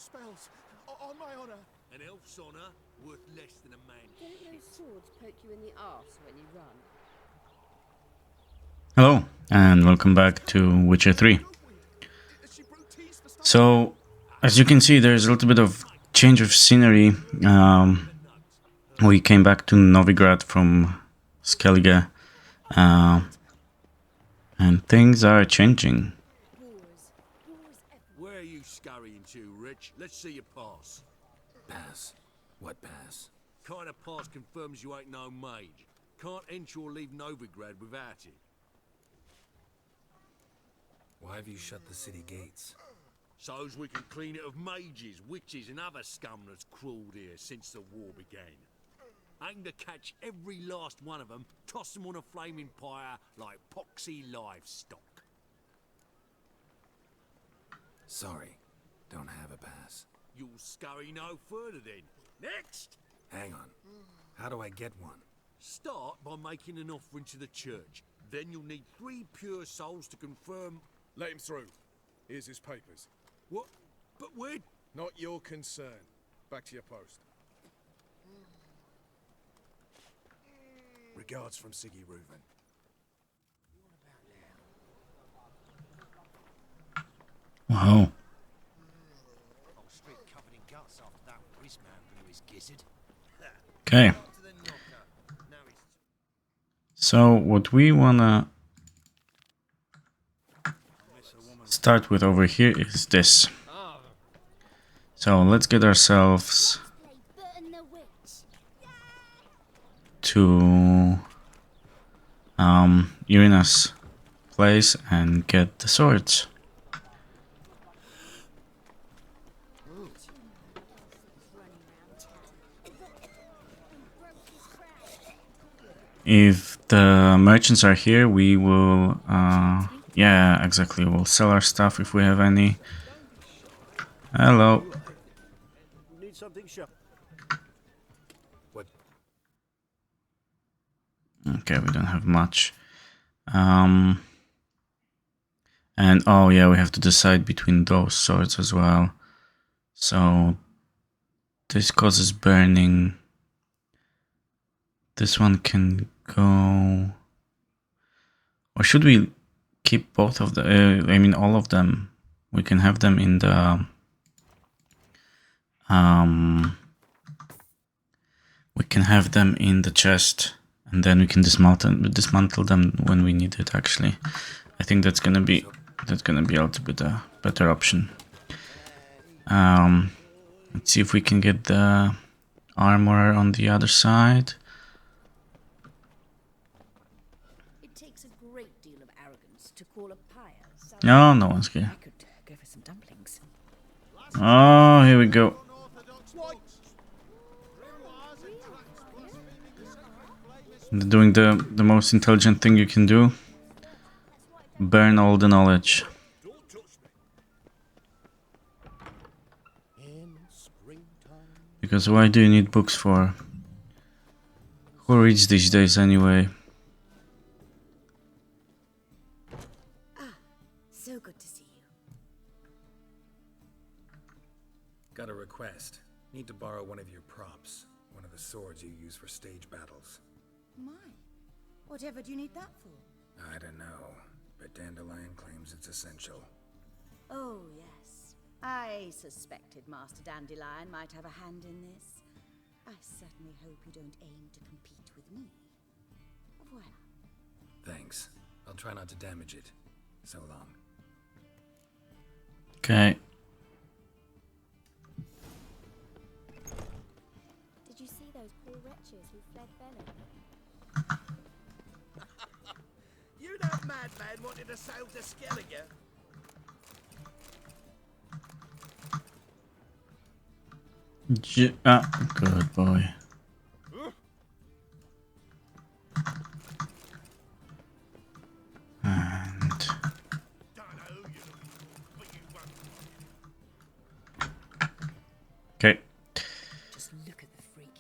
spells. On my honor. An elf's honor worth less than a man's Don't shit. those swords poke you in the arse when you run? Hello, and welcome back to Witcher 3. So, as you can see, there's a little bit of change of scenery. We came back to Novigrad from Skellige, and things are changing. Where are you scurrying to, Rich? Let's see your pass. Pass? What pass? Kind of pass confirms you ain't no mage. Can't enter or leave Novigrad without it. Why have you shut the city gates? So's we can clean it of mages, witches and other scum that's crawled here since the war began. Aim to catch every last one of them, toss them on a flaming pyre like poxy livestock. Sorry, don't have a pass. You'll scurry no further then. Next! Hang on. How do I get one? Start by making an offering to the church. Then you'll need 3 pure souls to confirm... Let him through. Here's his papers. What? But we're... Not your concern. Back to your post. Regards from Siggy Reuven. Wow. Okay. So what we wanna start with over here is this. So let's get ourselves to Irina's place and get the swords. If the merchants are here, we will, yeah, exactly, we'll sell our stuff if we have any. Hello. Need something sharp. What? Okay, we don't have much. And, oh yeah, we have to decide between those swords as well. So, this causes burning. This one can go... Or should we keep both of the... I mean, all of them. We can have them in the... we can have them in the chest. And then we can dismantle them when we need it, actually. I think that's gonna be a little bit a better option. Let's see if we can get the armor on the other side. To call a pyre. No, no one's here. I could go for some dumplings. Oh, here we go. Doing the most intelligent thing you can do. Burn all the knowledge. Because why do you need books for? Who reads these days anyway? So good to see you. Got a request. Need to borrow one of your props. One of the swords you use for stage battles. My, whatever do you need that for? I don't know, but Dandelion claims it's essential. Oh, yes. I suspected Master Dandelion might have a hand in this. I certainly hope you don't aim to compete with me. Voilà. Thanks. I'll try not to damage it. So long. Okay. Did you see those poor wretches who fled Velen? You that madman wanted to sail to Skellige? Good boy. And okay. Just look at the freak.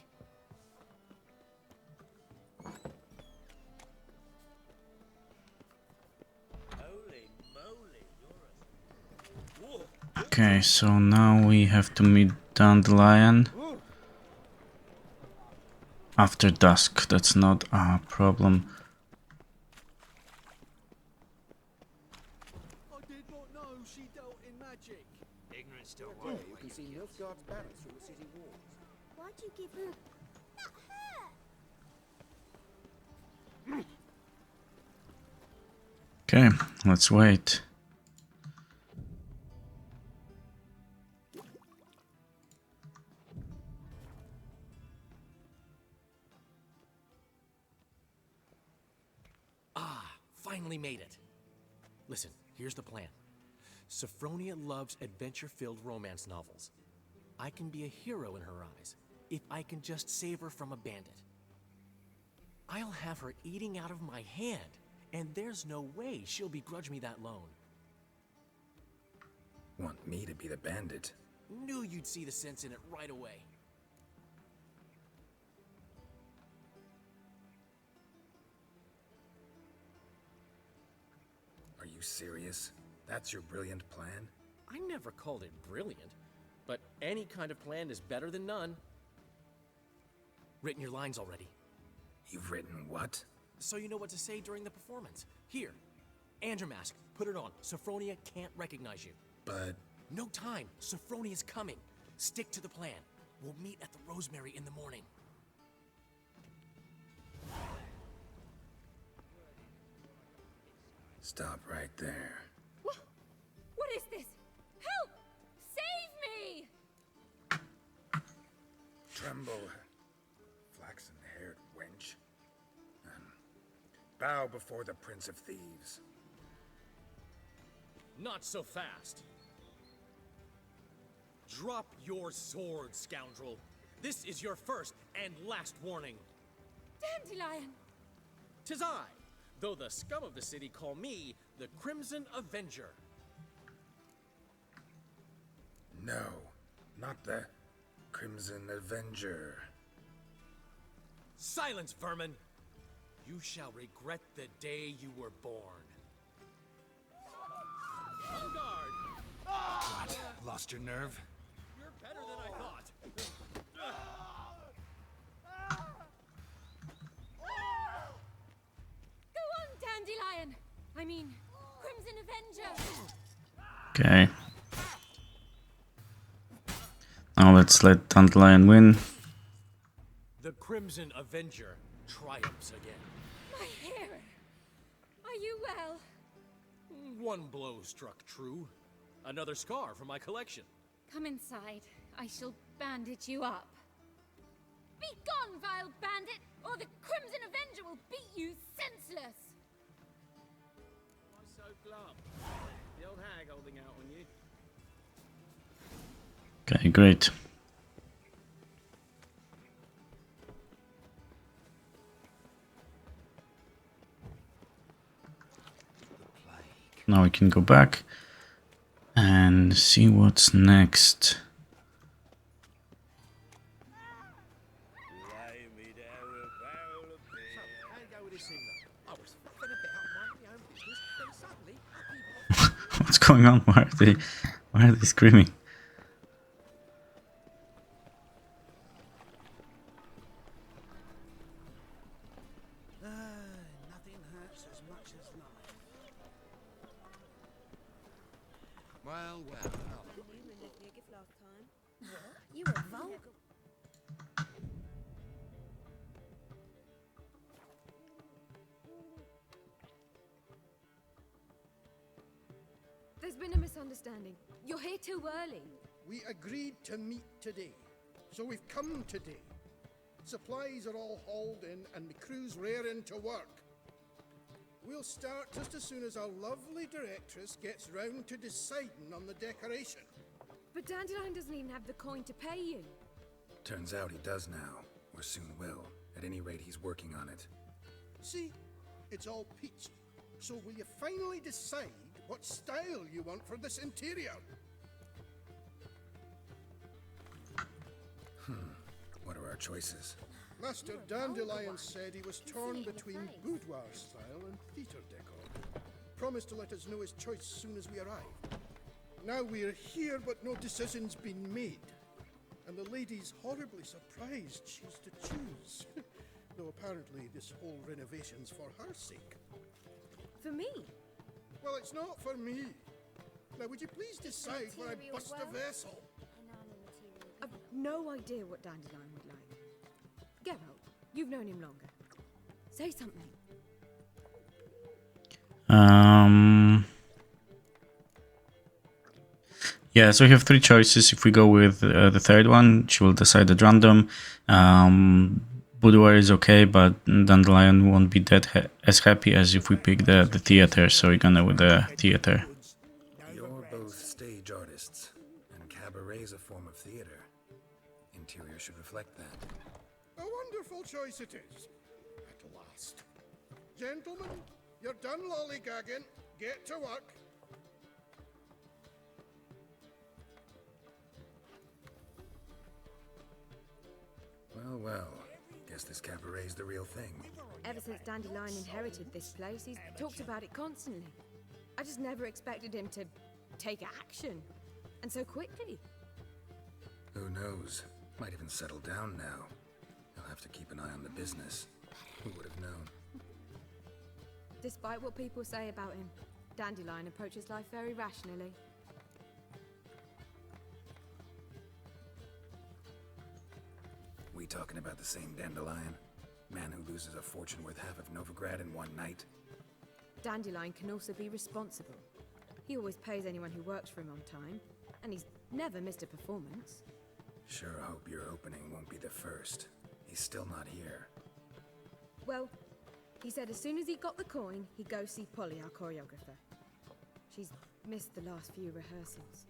Holy moly, you're a... Whoa. Okay, so now we have to meet Dandelion after dusk. That's not a problem. I did not know she dealt in magic. Ignorance still Yeah, you can see Nilfgaard's banners from the city walls. Why'd you give her... Okay, let's wait. Finally made it. Listen, here's the plan. Sophronia loves adventure-filled romance novels. I can be a hero in her eyes if I can just save her from a bandit. I'll have her eating out of my hand, and there's no way she'll begrudge me that loan. Want me to be the bandit? Knew you'd see the sense in it right away. Are you serious? That's your brilliant plan? I never called it brilliant, but any kind of plan is better than none. Written your lines already, You've written what? so you know what to say during the performance. Here, Andrew Mask, put it on. Sophronia can't recognize you. But No time. Sophronia's coming. Stick to the plan. We'll meet at the Rosemary in the morning. stop right there. What is this? Help! Save me! Tremble, flaxen-haired wench. Bow before the Prince of Thieves. Not so fast. Drop your sword, scoundrel. This is your first and last warning. Dandelion! 'Tis I, though the scum of the city call me the Crimson Avenger. No, not the Crimson Avenger. Silence, vermin! You shall regret the day you were born. On guard! What? Lost your nerve? You're better than I thought. Go on, Dandelion! I mean, Crimson Avenger! Okay. Now let's let Dandelion win. The Crimson Avenger triumphs again. My hair! Are you well? One blow struck true. Another scar from my collection. Come inside. I shall bandage you up. Be gone, vile bandit, or the Crimson Avenger will beat you senseless! Why so glum? The old hag holding out on you. Okay, great. Now we can go back and see what's next. Lay me down a barrel of beer. So, how'd it go with this thing, though? I was fucking about minding my own business, then suddenly, What's going on? Why are they screaming? nothing hurts as much as life. Well, well. You were vulgar. There's been a misunderstanding. You're here too early. We agreed to meet today, so we've come today. Supplies are all hauled in and the crew's raring to work. We'll start just as soon as our lovely directress gets round to deciding on the decoration. But Dandelion doesn't even have the coin to pay you. Turns out he does now, or soon will. At any rate, he's working on it. See, it's all peachy. So will you finally decide what style you want for this interior? What are our choices? Master Dandelion said he was torn between boudoir style and theatre decor. Promised to let us know his choice soon as we arrive. Now we're here, but no decision's been made. And the lady's horribly surprised she's to choose. Though apparently this whole renovation's for her sake. For me? Well, it's not for me. Now, would you please decide where I bust a vessel? I've no idea what Dandelion would like. Geralt, you've known him longer. Say something. Yeah, so we have three choices. If we go with the third one, she will decide at random. Boudoir is okay, but Dandelion won't be as happy as if we pick the theater. So we're gonna with the theater. You're both stage artists, and cabaret is a form of theater. Interior should reflect that. A wonderful choice it is. At last. Gentlemen, you're done lollygagging. Get to work. Well, well. Guess this cabaret's the real thing. Ever since Dandelion inherited this place, he's talked about it constantly. I just never expected him to take action. And so quickly. Who knows? Might even settle down now. He'll have to keep an eye on the business. Who would have known? Despite what people say about him, Dandelion approaches life very rationally. We talking about the same Dandelion? Man who loses a fortune worth half of Novigrad in one night? Dandelion can also be responsible. He always pays anyone who works for him on time, and he's never missed a performance. Sure hope your opening won't be the first. He's still not here. Well, he said as soon as he got the coin, he'd go see Polly, our choreographer. She's missed the last few rehearsals.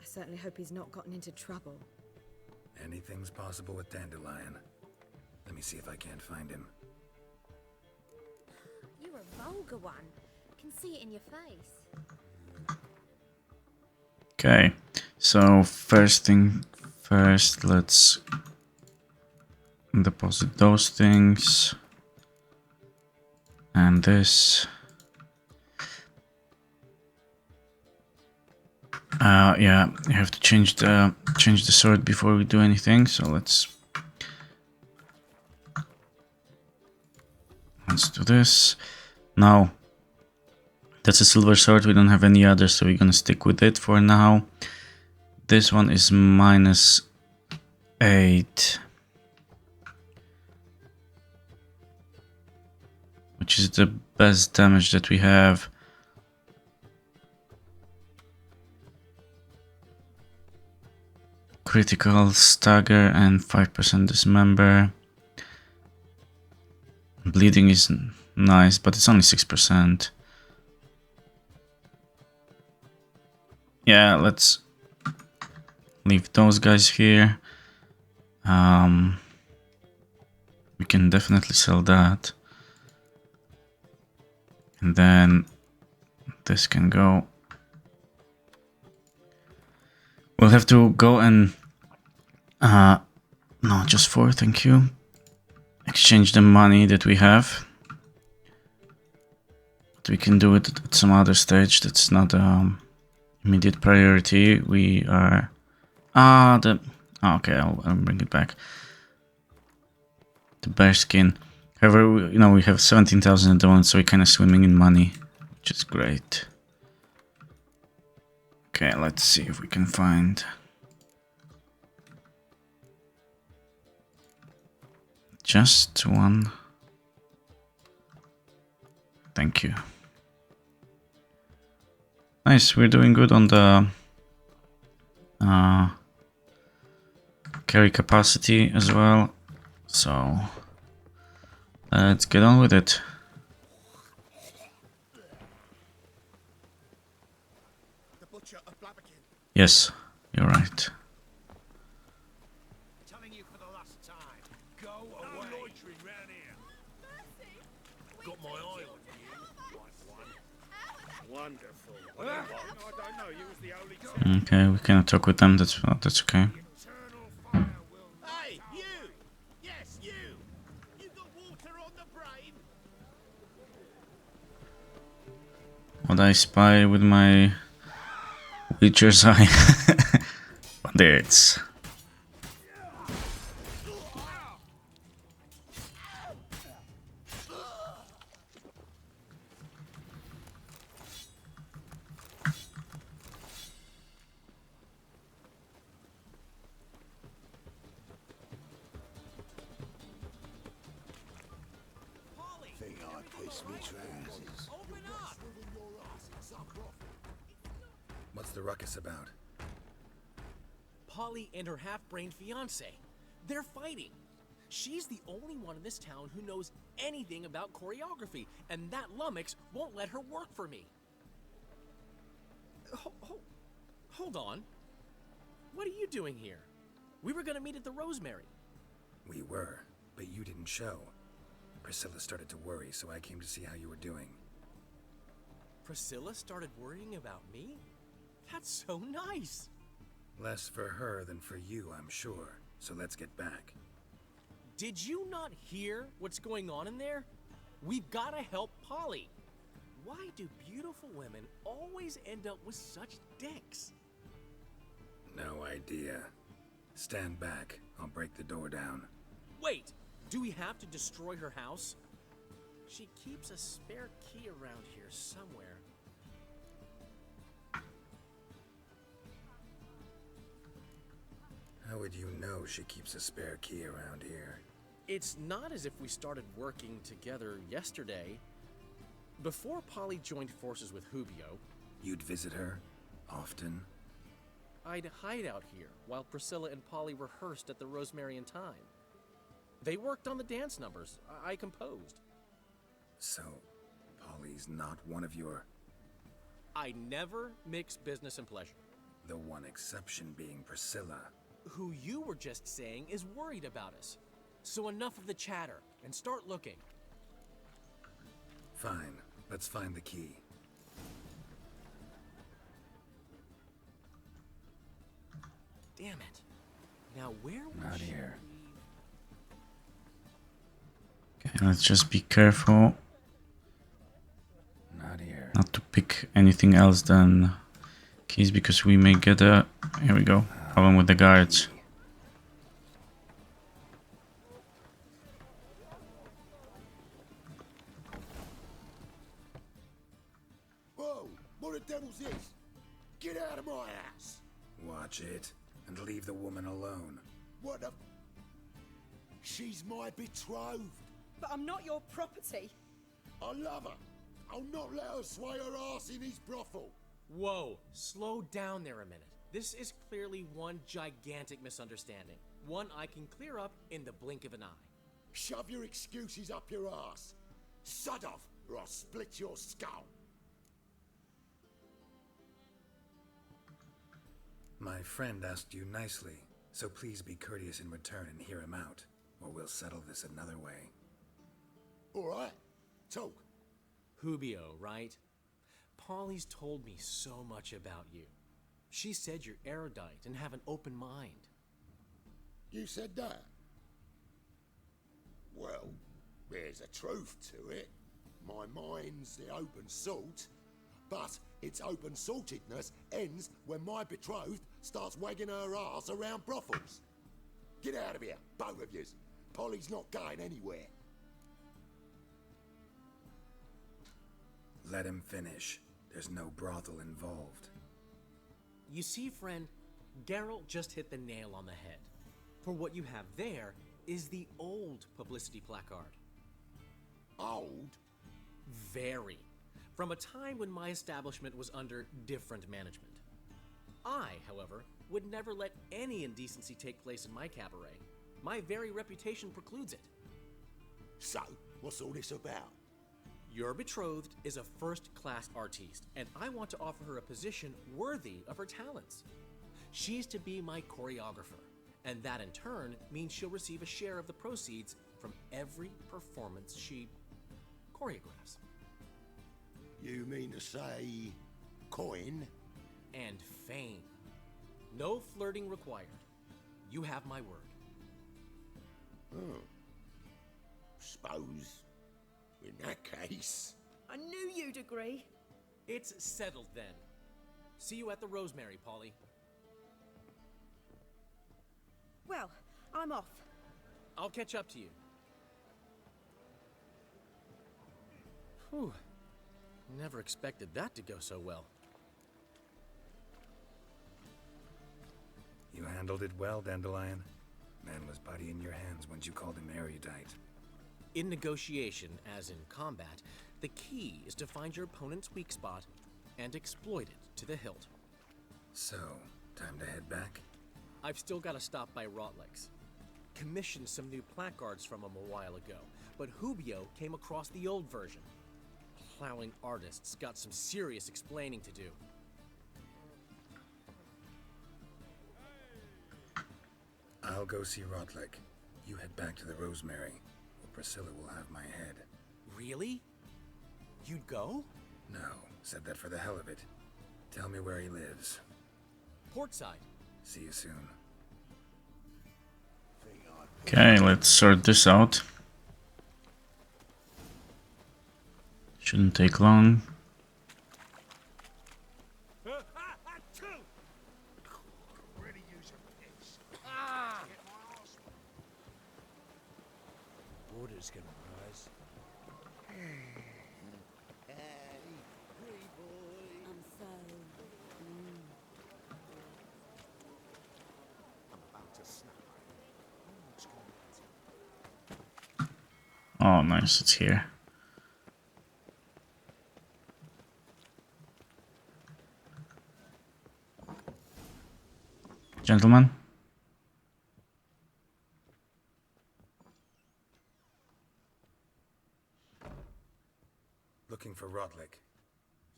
I certainly hope he's not gotten into trouble. Anything's possible with Dandelion. Let me see if I can't find him. You're a vulgar one. I can see it in your face. Okay, so first thing first, let's deposit those things and this. Yeah, you have to change the sword before we do anything. So let's do this. Now that's a silver sword. We don't have any other, so we're gonna stick with it for now. This one is -8, which is the best damage that we have. Critical stagger and 5% dismember. Bleeding is nice, but it's only 6%. Yeah, let's leave those guys here. We can definitely sell that. And then this can go. We'll have to go and no, just 4, thank you. Exchange the money that we have. But we can do it at some other stage. That's not immediate priority. We are okay, I'll bring it back. The bear skin. However, we have 17,000 at the moment, so we're kind of swimming in money, which is great. Okay, let's see if we can find just one. Thank you. Nice, we're doing good on the carry capacity as well. So let's get on with it. Yes, you're right. Telling you for the last time. Go away. No loitering round here. Got my eye on you. Wonderful. I don't know. You was the only Okay, we cannot talk with them. That's okay. Hey, you! Yes, you! You got water on the brain? What I spy with my Witcher's Eye. Bandits. What's the ruckus about? Polly and her half-brained fiance. They're fighting. She's the only one in this town who knows anything about choreography, and that lummox won't let her work for me. Hold on. What are you doing here? We were gonna meet at the Rosemary. We were, but you didn't show. Priscilla started to worry, so I came to see how you were doing. Priscilla started worrying about me? That's so nice. Less for her than for you, I'm sure. So let's get back. Did you not hear what's going on in there? We've got to help Polly. Why do beautiful women always end up with such dicks? No idea. Stand back. I'll break the door down. Wait, do we have to destroy her house? She keeps a spare key around here somewhere. How would you know she keeps a spare key around here? It's not as if we started working together yesterday. Before Polly joined forces with Hubio, You'd visit her? Often? I'd hide out here while Priscilla and Polly rehearsed at the Rosemary in Time. They worked on the dance numbers. I composed. So, Polly's not one of your... I never mix business and pleasure. The one exception being Priscilla. Who you were just saying is worried about us. So enough of the chatter and start looking. Fine. Let's find the key. Damn it. Now where would Not she here. Okay, let's just be careful Not here. not to pick anything else than keys, because we may get a... Here we go. Problem with the guards. Whoa! What the devil's this? Get out of my house! Watch it, and leave the woman alone. What the... She's my betrothed. But I'm not your property. I love her. I'll not let her sway her ass in his brothel. Whoa, slow down there a minute. This is clearly one gigantic misunderstanding. One I can clear up in the blink of an eye. Shove your excuses up your ass. Sod off, or I'll split your skull. My friend asked you nicely, so please be courteous in return and hear him out, or we'll settle this another way. All right, talk. Hubio, right? Polly's told me so much about you. She said you're erudite and have an open mind. You said that? Well, there's a truth to it. My mind's the open salt, but its open saltedness ends when my betrothed starts wagging her ass around brothels. Get out of here, both of yous. Polly's not going anywhere. Let him finish. There's no brothel involved. You see, friend, Geralt just hit the nail on the head. For what you have there is the old publicity placard. Old? Very. From a time when my establishment was under different management. I, however, would never let any indecency take place in my cabaret. My very reputation precludes it. So, what's all this about? Your betrothed is a first-class artiste, and I want to offer her a position worthy of her talents. She's to be my choreographer, and that in turn means she'll receive a share of the proceeds from every performance she choreographs. You mean to say... coin? And fame. No flirting required. You have my word. Oh. Suppose... in that case... I knew you'd agree. It's settled then. See you at the Rosemary, Polly. Well, I'm off. I'll catch up to you. Whew. Never expected that to go so well. You handled it well, Dandelion. Man was body in your hands once you called him erudite. In negotiation, as in combat, the key is to find your opponent's weak spot and exploit it to the hilt. So, time to head back? I've still got to stop by Rotlick's. Commissioned some new placards from him a while ago, but Hubio came across the old version. Plowing artists got some serious explaining to do. I'll go see Rotlick. You head back to the Rosemary, or Priscilla will have my head. Really? You'd go? No, said that for the hell of it. Tell me where he lives. Portside. See you soon. Okay, let's sort this out. Shouldn't take long. Water's gonna rise. I'm so... I'm about to snap. Oh, nice, it's here. Gentlemen? Looking for Rotlick.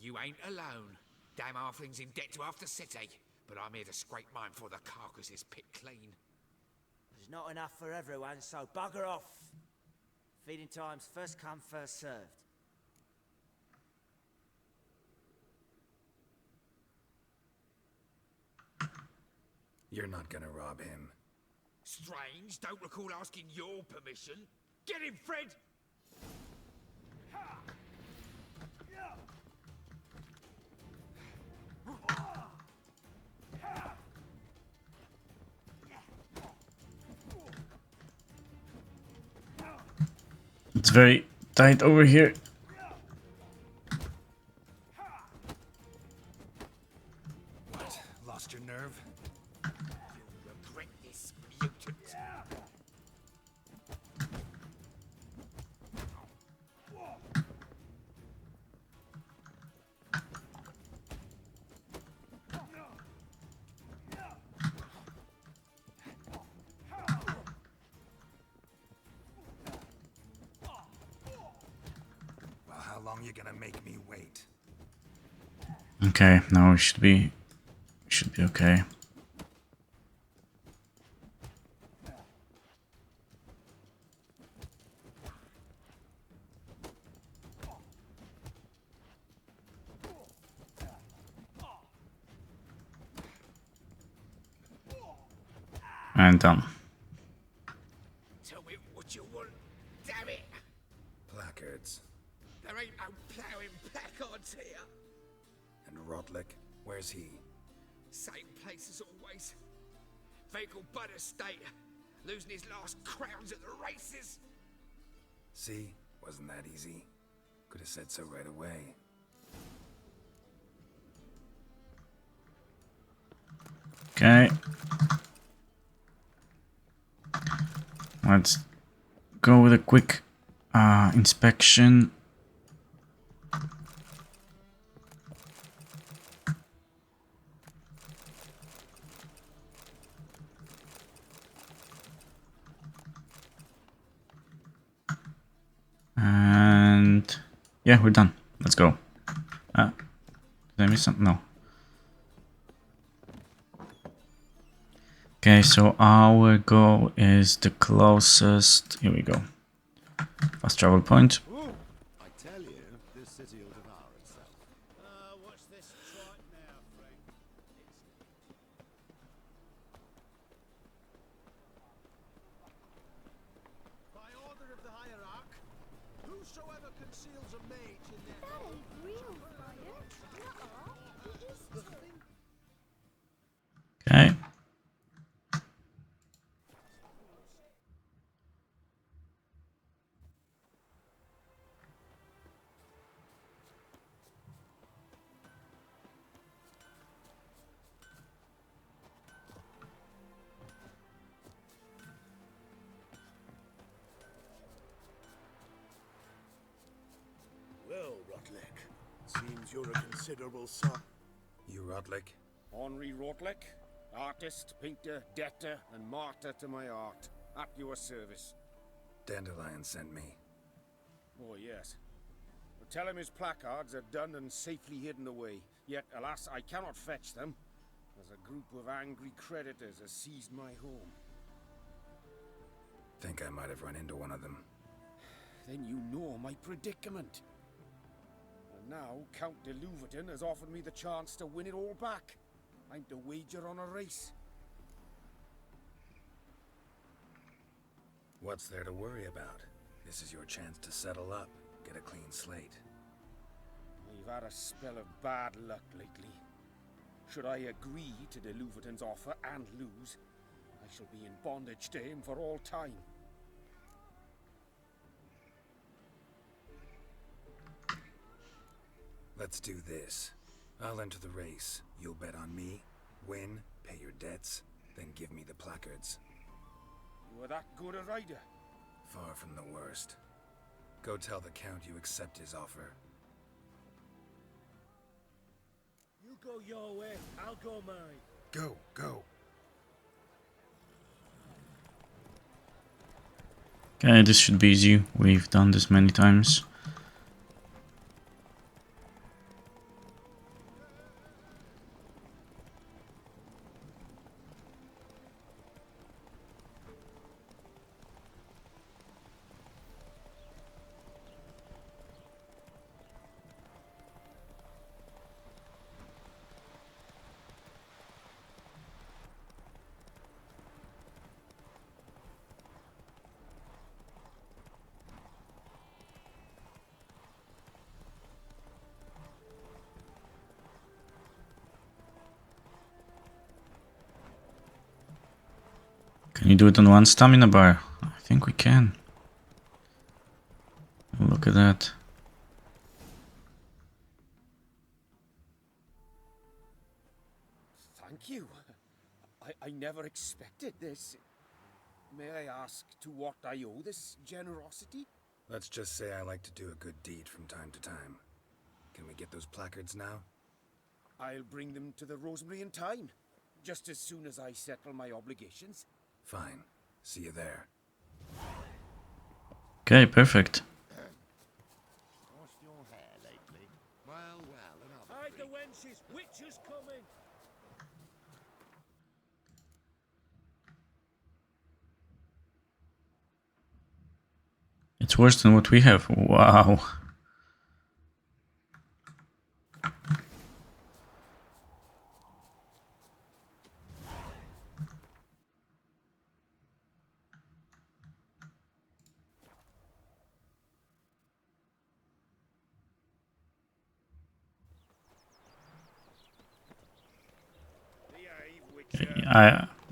You ain't alone. Damn halfling's in debt to half the city. But I'm here to scrape mine before the carcass is picked clean. There's not enough for everyone, so bugger off. Feeding time's first come, first served. You're not gonna rob him. Strange, don't recall asking your permission. Get him, Fred! It's very tight over here. What? Lost your nerve? You'll regret this, mutant. Well, how long you gonna make me wait? Okay, now we should be okay. And done. Tell me what you want, damn it! Placards. There ain't no ploughing placards here. And Rotlick? Where's he? Same place as always. Vehicle bud estate. Losing his last crowns at the races. See? Wasn't that easy? Could have said so right away. Okay. Let's go with a quick inspection. And yeah, we're done. Let's go. Did I miss something? No. Okay, so our goal is the closest. Here we go. Fast travel point. I tell you, this city will devour itself. Watch this trot now, Frank. By order of the hierarch, whosoever conceals a mage in their... That ain't real fire. Nuh-uh. It is The thing Seems you're a considerable sum. You Rotlick? Henri Rotlick, artist, painter, debtor, and martyr to my art. At your service. Dandelion sent me. Oh, yes. But tell him his placards are done and safely hidden away. Yet, alas, I cannot fetch them, as a group of angry creditors has seized my home. Think I might have run into one of them. Then you know my predicament. And now, Count de Louverton has offered me the chance to win it all back. I'm to wager on a race. What's there to worry about? This is your chance to settle up, get a clean slate. I've had a spell of bad luck lately. Should I agree to de Louverton's offer and lose, I shall be in bondage to him for all time. Let's do this. I'll enter the race. You'll bet on me, win, pay your debts, then give me the placards. You are that good a rider? Far from the worst. Go tell the Count you accept his offer. You go your way, I'll go mine. Go, go. Okay, this should be easy. We've done this many times. Can you do it on one stamina bar? I think we can. Look at that. Thank you. I never expected this. May I ask to what I owe this generosity? Let's just say I like to do a good deed from time to time. Can we get those placards now? I'll bring them to the Rosemary in time, just as soon as I settle my obligations. Fine. See you there. Okay, perfect. Washed your hair lately? Well, another Hide the wenches, witches coming. It's worse than what we have. Wow.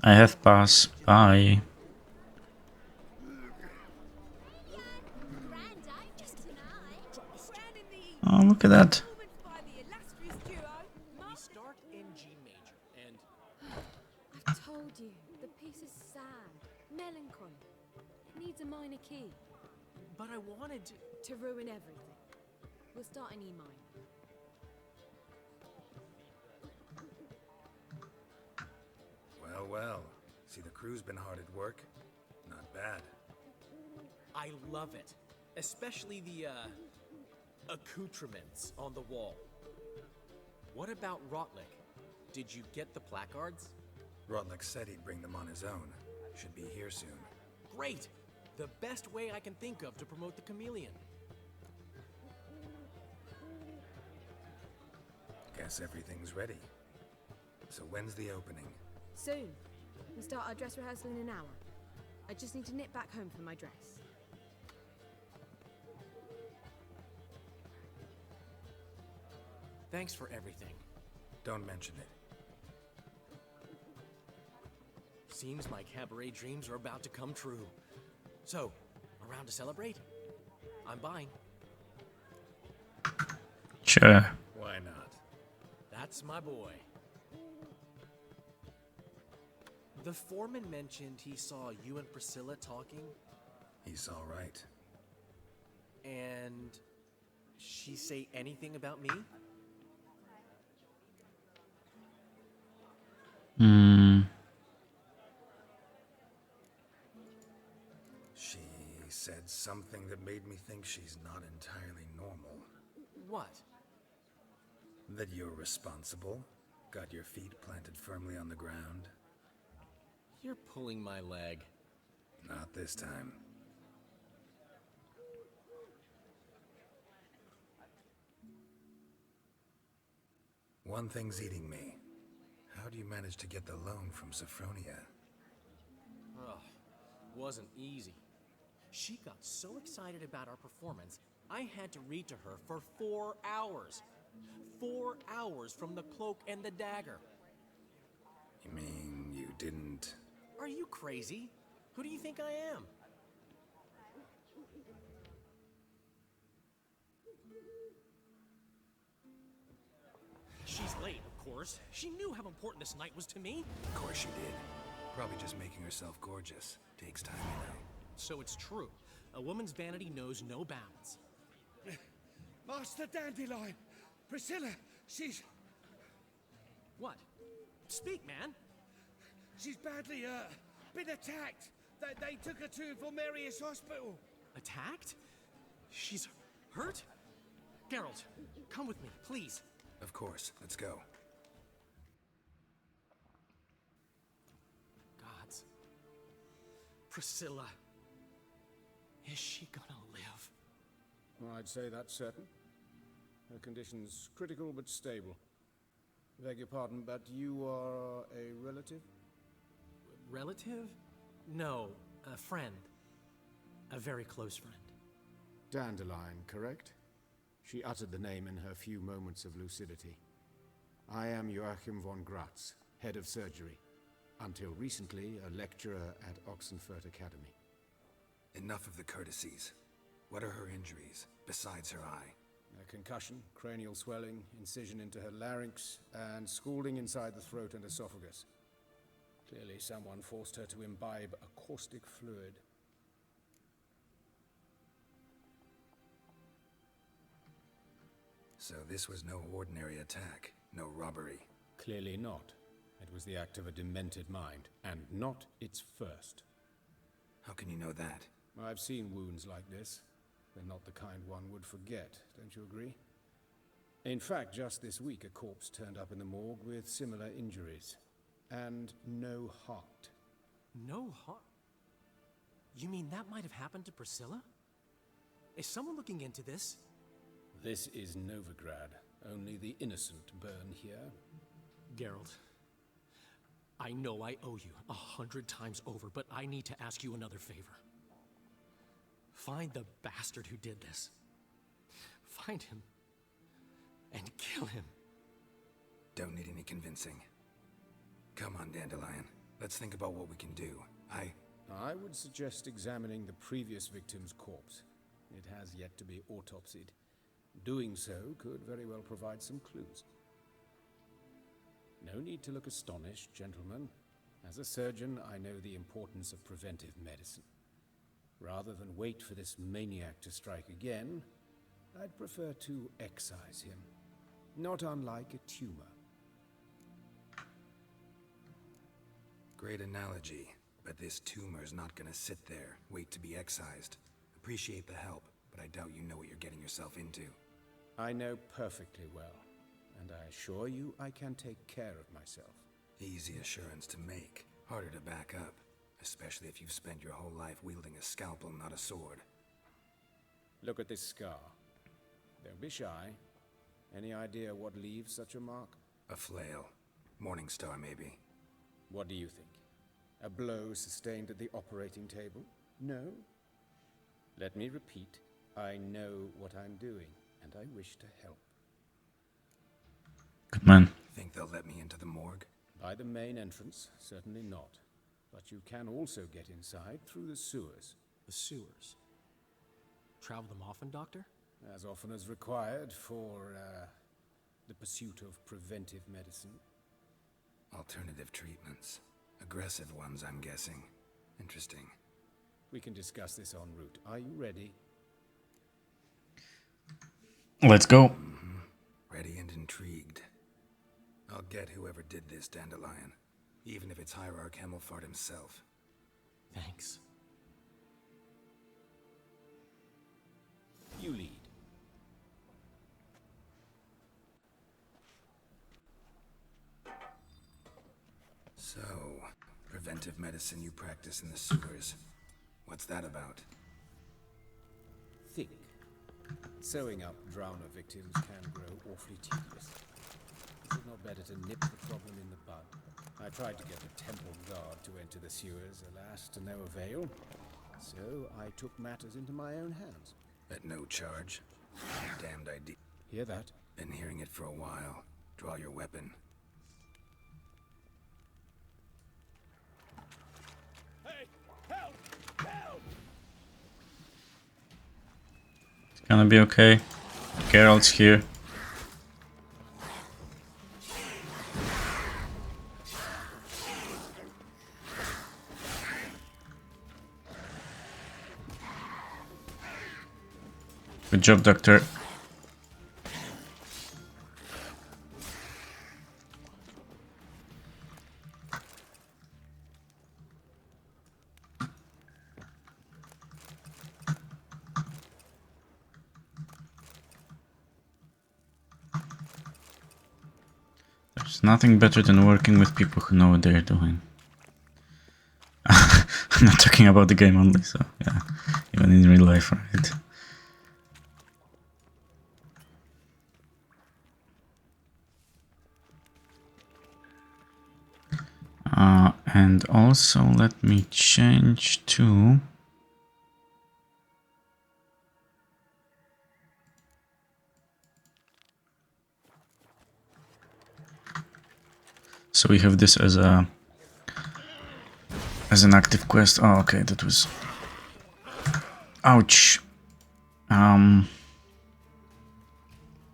I have pass. Bye. Oh, look at that. We start in G major, and I've told you, the piece is sad, melancholy. It needs a minor key. but I wanted to ruin everything. We'll start in E minor. Well, well. See, the crew's been hard at work. Not bad. I love it, especially the accoutrements on the wall. What about Rotlick? Did you get the placards? Rotlick said he'd bring them on his own. Should be here soon. Great! The best way I can think of to promote the chameleon. Guess everything's ready. So when's the opening? Soon. We start our dress rehearsal in an hour. I just need to nip back home for my dress. Thanks for everything. Don't mention it. Seems my cabaret dreams are about to come true. So, around to celebrate? I'm buying. Sure. Why not? That's my boy. The foreman mentioned he saw you and Priscilla talking. He's all right. And she say anything about me? Hmm. She said something that made me think she's not entirely normal. What? That you're responsible, got your feet planted firmly on the ground. You're pulling my leg. Not this time. One thing's eating me. How do you manage to get the loan from Sophronia? Ugh, wasn't easy. She got so excited about our performance, I had to read to her for 4 hours. 4 hours from the cloak and the dagger. You mean you didn't... Are you crazy? Who do you think I am? She's late, of course. She knew how important this night was to me. Of course she did. Probably just making herself gorgeous. Takes time, you know. So it's true. A woman's vanity knows no bounds. Master Dandelion! Priscilla, she's... What? Speak, man. She's badly, been attacked. They took her to Vulmerius Hospital. Attacked? She's hurt? Geralt, come with me, please. Of course. Let's go. Gods. Priscilla. Is she gonna live? I'd say that's certain. Her condition's critical but stable. Beg your pardon, but you are a relative? Relative? No, a friend. A very close friend. Dandelion, correct? She uttered the name in her few moments of lucidity. I am Joachim von Gratz, head of surgery. Until recently, a lecturer at Oxenfurt Academy. Enough of the courtesies. What are her injuries, besides her eye? A concussion, cranial swelling, incision into her larynx, and scalding inside the throat and esophagus. Clearly someone forced her to imbibe a caustic fluid. So this was no ordinary attack, no robbery. Clearly not. It was the act of a demented mind, and not its first. How can you know that? I've seen wounds like this. They're not the kind one would forget, don't you agree? In fact, just this week, a corpse turned up in the morgue with similar injuries. And no heart. No heart? You mean that might have happened to Priscilla? Is someone looking into this? This is Novigrad. Only the innocent burn here. Geralt, I know I owe you 100 times over, but I need to ask you another favor. Find the bastard who did this. Find him. And kill him. Don't need any convincing. Come on, Dandelion. Let's think about what we can do. I would suggest examining the previous victim's corpse. It has yet to be autopsied. Doing so could very well provide some clues. No need to look astonished, gentlemen. As a surgeon, I know the importance of preventive medicine. Rather than wait for this maniac to strike again, I'd prefer to excise him. Not unlike a tumor. Great analogy, but this tumor's not gonna sit there, wait to be excised. Appreciate the help, but I doubt you know what you're getting yourself into. I know perfectly well, and I assure you I can take care of myself. Easy assurance to make, harder to back up, especially if you've spent your whole life wielding a scalpel, not a sword. Look at this scar. Don't be shy. Any idea what leaves such a mark? A flail. Morningstar, maybe. What do you think? A blow sustained at the operating table? No? Let me repeat. I know what I'm doing, and I wish to help. Good man. Think they'll let me into the morgue? By the main entrance, certainly not. But you can also get inside through the sewers. The sewers? Travel them often, Doctor? As often as required for, the pursuit of preventive medicine. Alternative treatments. Aggressive ones, I'm guessing. Interesting. We can discuss this en route. Are you ready? Let's go. Ready and intrigued. I'll get whoever did this, Dandelion. even if it's Hierarch Hemmelfart himself. Thanks. You lead. So, preventive medicine you practice in the sewers. What's that about? Think. Sewing up drowner victims can grow awfully tedious. Is it not better to nip the problem in the bud? I tried to get the temple guard to enter the sewers, alas, to no avail. So I took matters into my own hands. At no charge. Damned idea. Hear that? Been hearing it for a while. Draw your weapon. Hey, help! Help! It's gonna be okay. Geralt's here. Good job, Doctor. There's nothing better than working with people who know what they're doing. I'm not talking about the game only, so yeah, even in real life, right? And also let me change to so we have this as an active quest. Oh, okay, that was ouch.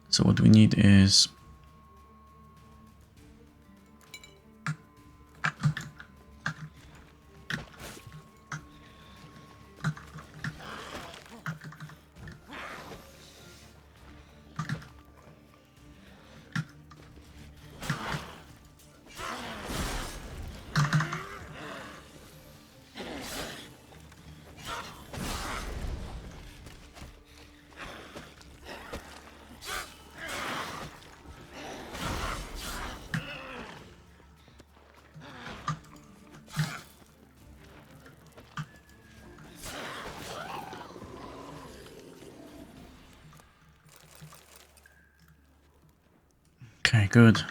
So what we need is okay, good.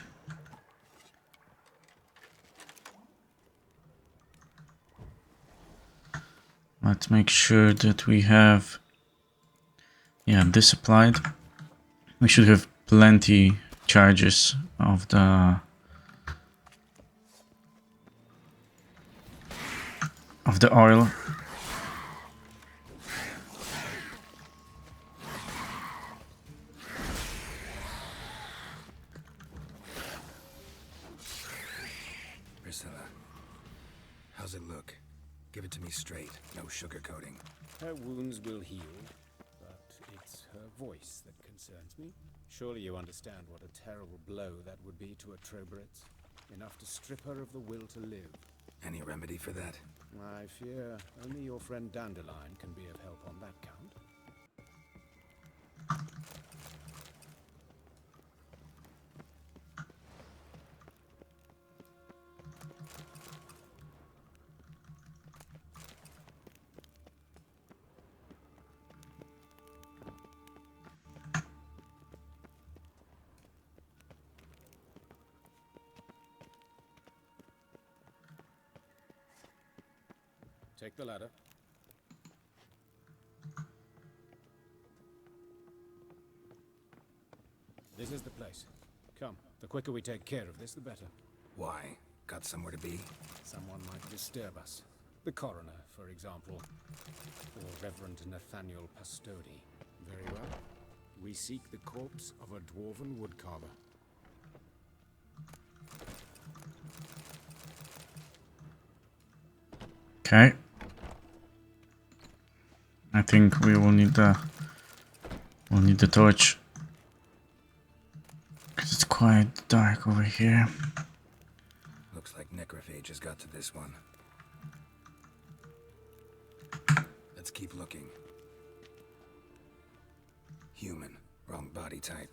Let's make sure that we have, yeah, this applied. We should have plenty charges of the oil. How's it look? Give it to me straight, no sugarcoating. Her wounds will heal, but it's her voice that concerns me. Surely you understand what a terrible blow that would be to a Trobritz. Enough to strip her of the will to live. Any remedy for that? I fear only your friend Dandelion can be of help on that count. Take the ladder. This is the place. Come, the quicker we take care of this, the better. Why? Got somewhere to be? Someone might disturb us. The coroner, for example. Or Reverend Nathaniel Pastodi. Very well. We seek the corpse of a dwarven woodcarver. Okay. I think we will need the torch, because it's quite dark over here. Looks like necrophages got to this one. Let's keep looking. Human. Wrong body type.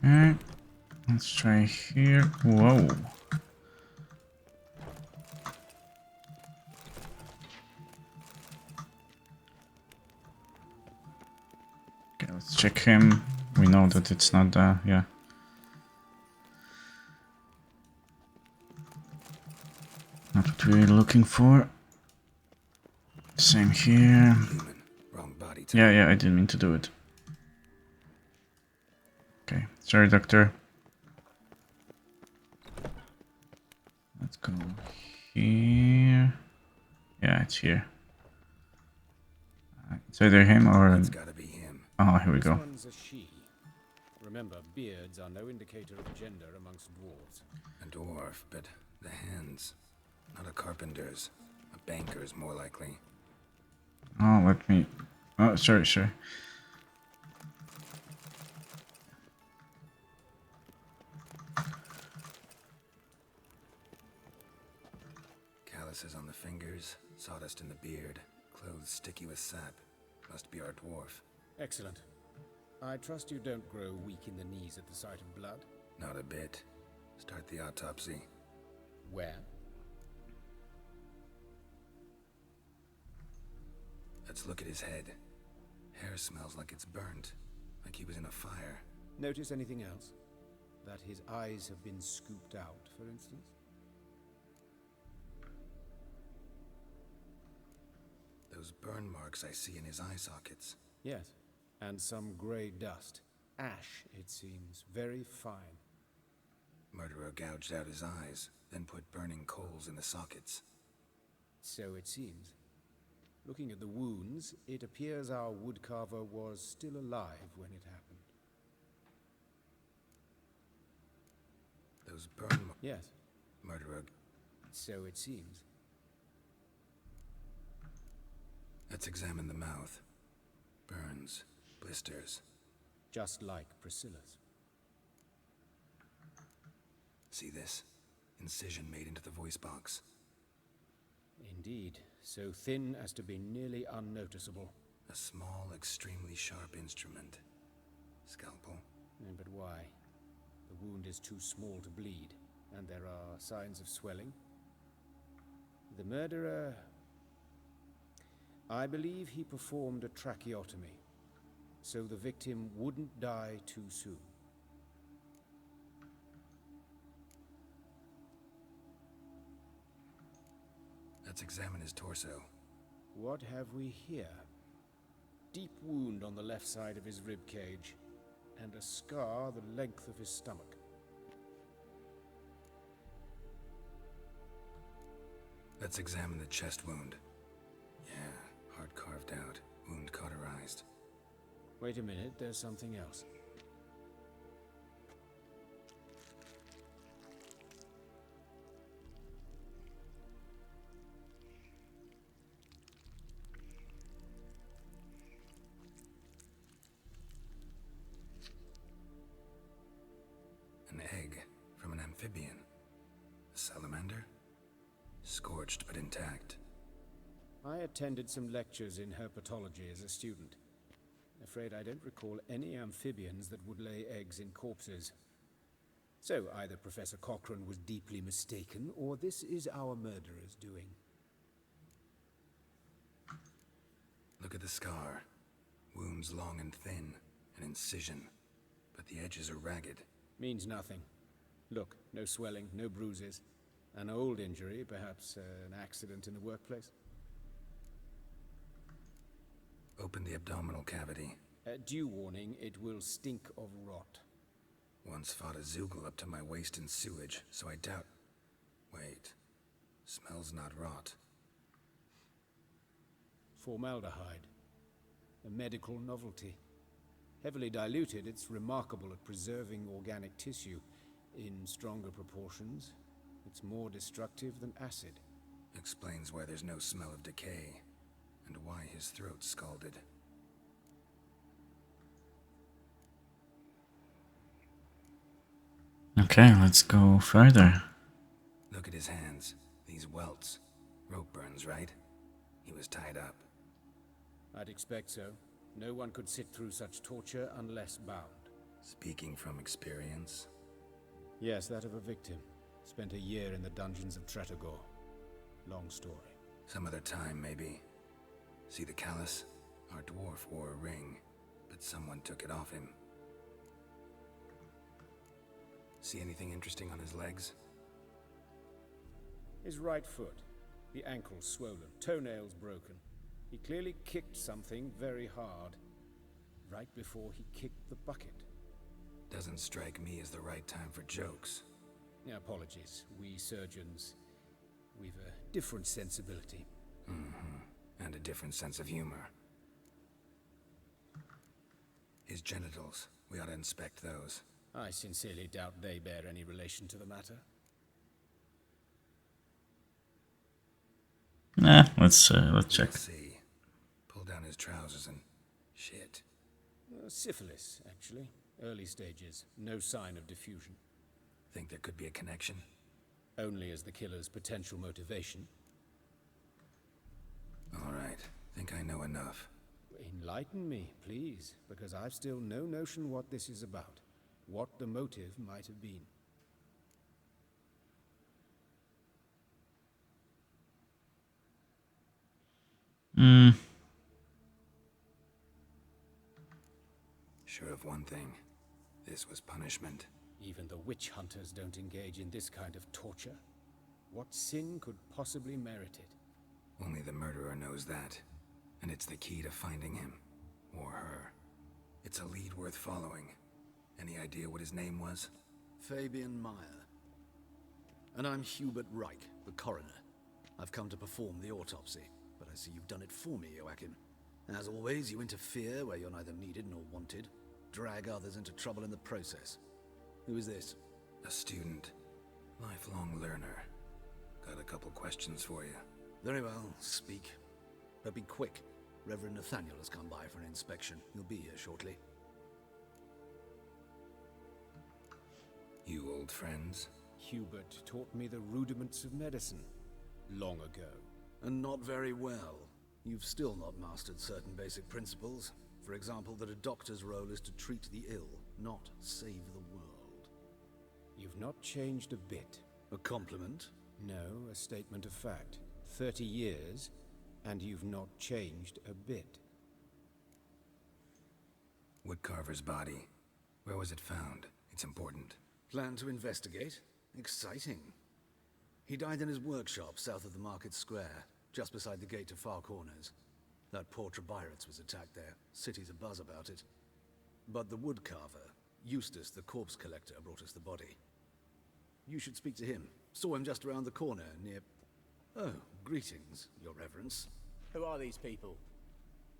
Okay, let's try here. Whoa. Okay, let's check him. We know that it's not yeah. Not what we're looking for. Same here. Yeah, I didn't mean to do it. Okay, sorry, doctor. Let's go here. Yeah, it's here. It's either him or... It's gotta be him. Oh, here we This go. one's a she. Remember, beards are no indicator of gender amongst dwarves. A dwarf, but the hands. Not a carpenter's. A banker's more likely. Oh, let me... Oh, sorry. Calluses on the fingers, sawdust in the beard, clothes sticky with sap. Must be our dwarf. Excellent. I trust you don't grow weak in the knees at the sight of blood. Not a bit. Start the autopsy. Where? Let's look at his head. Hair smells like it's burnt, like he was in a fire. Notice anything else? That his eyes have been scooped out, for instance? Those burn marks I see in his eye sockets. Yes, and some grey dust. Ash, it seems. Very fine. Murderer gouged out his eyes, then put burning coals in the sockets. So it seems. Looking at the wounds, it appears our woodcarver was still alive when it happened. Those burn marks... Yes. Murderer... So it seems. Let's examine the mouth. Burns. Blisters. Just like Priscilla's. See this? Incision made into the voice box. Indeed, so thin as to be nearly unnoticeable. A small, extremely sharp instrument. Scalpel. But why? The wound is too small to bleed, and there are signs of swelling. The murderer... I believe he performed a tracheotomy, so the victim wouldn't die too soon. Let's examine his torso. What have we here? Deep wound on the left side of his rib cage, and a scar the length of his stomach. Let's examine the chest wound. Yeah, heart carved out, wound cauterized. Wait a minute, there's something else. An egg from an amphibian. A salamander? Scorched but intact. I attended some lectures in herpetology as a student. Afraid I don't recall any amphibians that would lay eggs in corpses. So either Professor Cochrane was deeply mistaken, or this is our murderer's doing. Look at the scar. Wounds long and thin. An incision. But the edges are ragged. Means nothing. Look, no swelling, no bruises. An old injury, perhaps an accident in the workplace. Open the abdominal cavity. Due warning, it will stink of rot. Once fought a Zoogle up to my waist in sewage, so I doubt... Wait. Smells not rot. Formaldehyde. A medical novelty. Heavily diluted, it's remarkable at preserving organic tissue. In stronger proportions, it's more destructive than acid. Explains why there's no smell of decay, and why his throat's scalded. Okay, let's go further. Look at his hands. These welts. Rope burns, right? He was tied up. I'd expect so. No one could sit through such torture unless bound. Speaking from experience? Yes, that of a victim. Spent a year in the dungeons of Tretogor. Long story. Some other time, maybe. See the callus? Our dwarf wore a ring, but someone took it off him. See anything interesting on his legs? His right foot. The ankle swollen, toenails broken. He clearly kicked something very hard, right before he kicked the bucket. Doesn't strike me as the right time for jokes. Yeah, apologies. We surgeons, we've a different sensibility. Mm-hmm. And a different sense of humor. His genitals. We ought to inspect those. I sincerely doubt they bear any relation to the matter. Nah, let's check. We'll see. Pull down his trousers and... shit. Syphilis, actually. Early stages. No sign of diffusion. Think there could be a connection? Only as the killer's potential motivation. All right. Think I know enough. Enlighten me, please, because I've still no notion what this is about. What the motive might have been. Sure of one thing. This was punishment. Even the witch hunters don't engage in this kind of torture. What sin could possibly merit it? Only the murderer knows that. And it's the key to finding him. Or her. It's a lead worth following. Any idea what his name was? Fabian Meyer. And I'm Hubert Reich, the coroner. I've come to perform the autopsy, but I see you've done it for me, Joachim. As always, you interfere where you're neither needed nor wanted. Drag others into trouble in the process. Who is this? A student. Lifelong learner. Got a couple questions for you. Very well, speak. But be quick. Reverend Nathaniel has come by for an inspection. He'll be here shortly. You old friends? Hubert taught me the rudiments of medicine. Long ago. And not very well. You've still not mastered certain basic principles. For example, that a doctor's role is to treat the ill, not save the world. You've not changed a bit. A compliment? No, a statement of fact. 30 years, and you've not changed a bit. Woodcarver's body. Where was it found? It's important. Plan to investigate? Exciting. He died in his workshop south of the market square, just beside the gate to Far Corners. That poor Trebirates was attacked there. City's abuzz about it. But the woodcarver, Eustace the corpse collector, brought us the body. You should speak to him. Saw him just around the corner near... Oh, greetings, your reverence. Who are these people?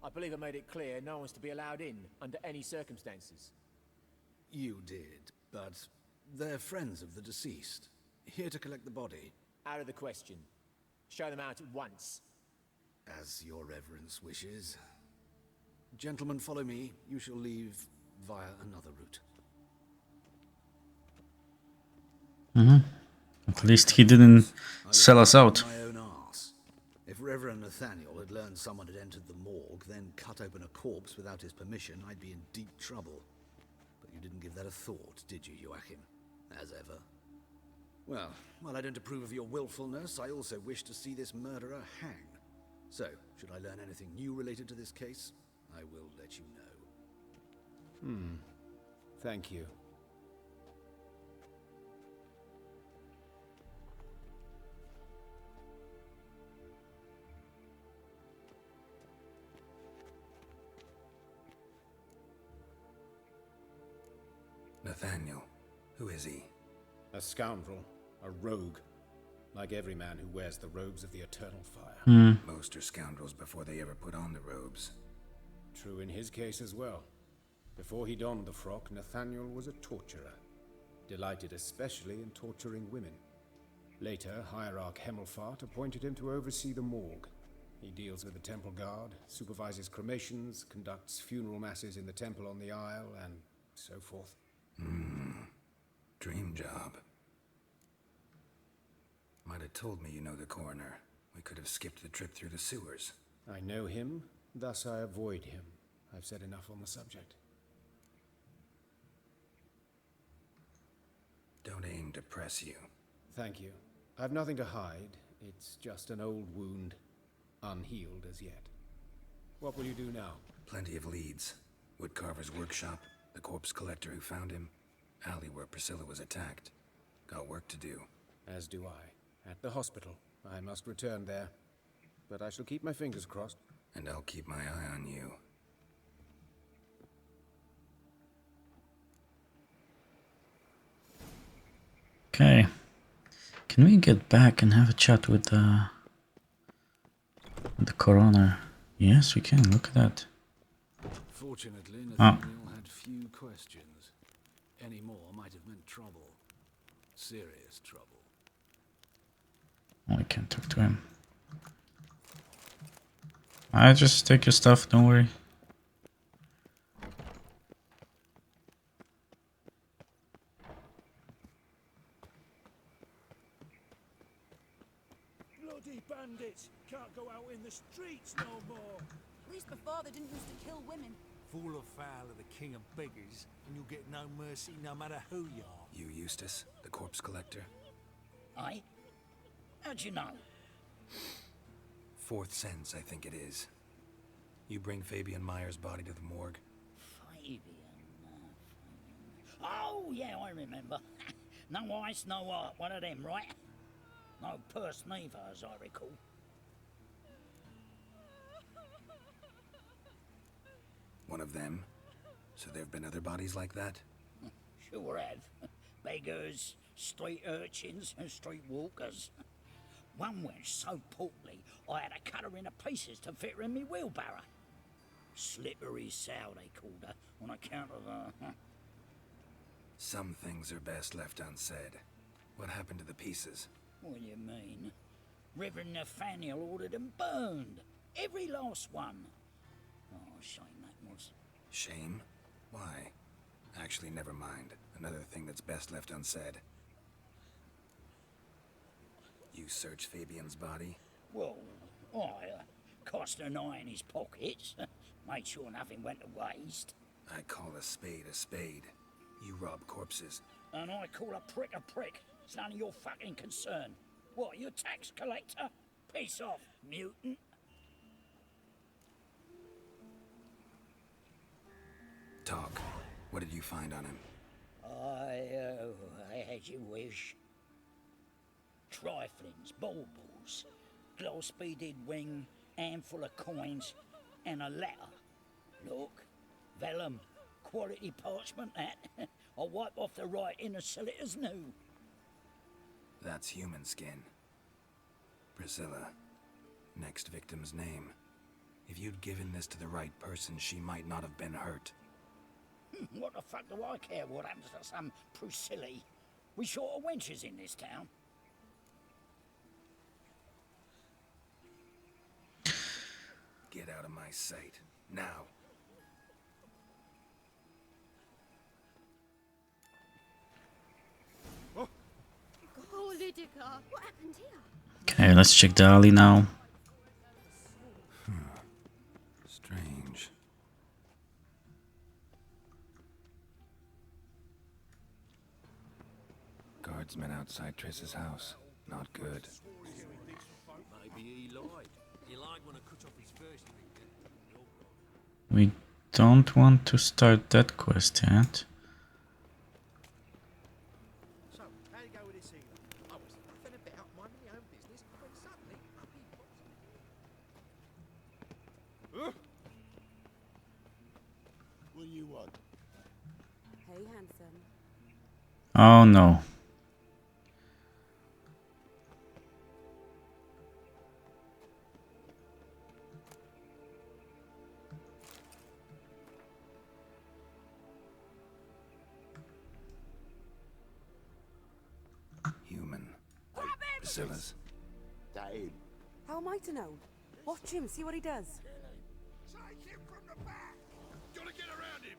I believe I made it clear no one's to be allowed in under any circumstances. You did, but they're friends of the deceased. Here to collect the body. Out of the question. Show them out at once. As your reverence wishes. Gentlemen, follow me. You shall leave via another route. At least he didn't sell us out. My own arse. If Reverend Nathaniel had learned someone had entered the morgue, then cut open a corpse without his permission, I'd be in deep trouble. But you didn't give that a thought, did you, Joachim? As ever. Well, while I don't approve of your willfulness, I also wish to see this murderer hang. So, should I learn anything new related to this case, I will let you know. Thank you. Nathaniel. Who is he? A scoundrel. A rogue. Like every man who wears the robes of the eternal fire. Most are scoundrels before they ever put on the robes. True in his case as well. Before he donned the frock, Nathaniel was a torturer, delighted especially in torturing women. Later, Hierarch Hemmelfart appointed him to oversee the morgue. He deals with the temple guard, supervises cremations, conducts funeral masses in the temple on the Isle, and so forth. Dream job. Might have told me you know the coroner. We could have skipped the trip through the sewers. I know him, thus I avoid him. I've said enough on the subject. Don't aim to press you. Thank you. I've nothing to hide. It's just an old wound, unhealed as yet. What will you do now? Plenty of leads. Woodcarver's workshop, the corpse collector who found him, alley where Priscilla was attacked. Got work to do. As do I. At the hospital. I must return there. But I shall keep my fingers crossed. And I'll keep my eye on you. Okay. Can we get back and have a chat with the coroner? Yes, we can. Look at that. Fortunately, Nathaniel had few questions. Any more might have meant trouble. Serious trouble. Oh, I can't talk to him. I just take your stuff, don't worry. Bloody bandits! Can't go out in the streets no more! At least before they didn't used to kill women. Fall afoul of the king of beggars, and you'll get no mercy no matter who you are. You Eustace, the corpse collector? Aye? How'd you know? Fourth sense, I think it is. You bring Fabian Meyer's body to the morgue? Fabian. Oh, yeah, I remember. No ice, no art. One of them, right? No purse neither, as I recall. One of them? So there have been other bodies like that? Sure have. Beggars, street urchins, and street walkers. One went so portly, I had to cut her into pieces to fit her in me wheelbarrow. Slippery sow, they called her, on account of her. Some things are best left unsaid. What happened to the pieces? What do you mean? Reverend Nathaniel ordered them burned. Every last one. Oh, shame that was. Shame? Why? Actually, never mind. Another thing that's best left unsaid. You searched Fabian's body? Well, I cast an eye in his pockets. Made sure nothing went to waste. I call a spade a spade. You rob corpses. And I call a prick. It's none of your fucking concern. What, you tax collector? Piss off, mutant. Talk. What did you find on him? I had you wish. Triflings, baubles, gloss-beaded ring, handful of coins, and a letter. Look, vellum, quality parchment that. I'll wipe off the writing and sell it as new. That's human skin. Priscilla. Next victim's name. If you'd given this to the right person, she might not have been hurt. What the fuck do I care what happens to some Priscilla? We short of wenches in this town. Get out of my sight. Now. Oh, Lydica, what happened here? Okay, let's check the alley now. Strange. Guardsmen outside Triss's house. Not good. Maybe he lied. He lied when I cut off his first finger. We don't want to start that quest yet. So, how'd it go with this healer? I was faffing about, minding my own business, when suddenly up he pops. What do you want? Hey, handsome. Oh no. Priscilla's. That him? How am I to know? Watch him, see what he does. Take him from the back! Gotta get around him!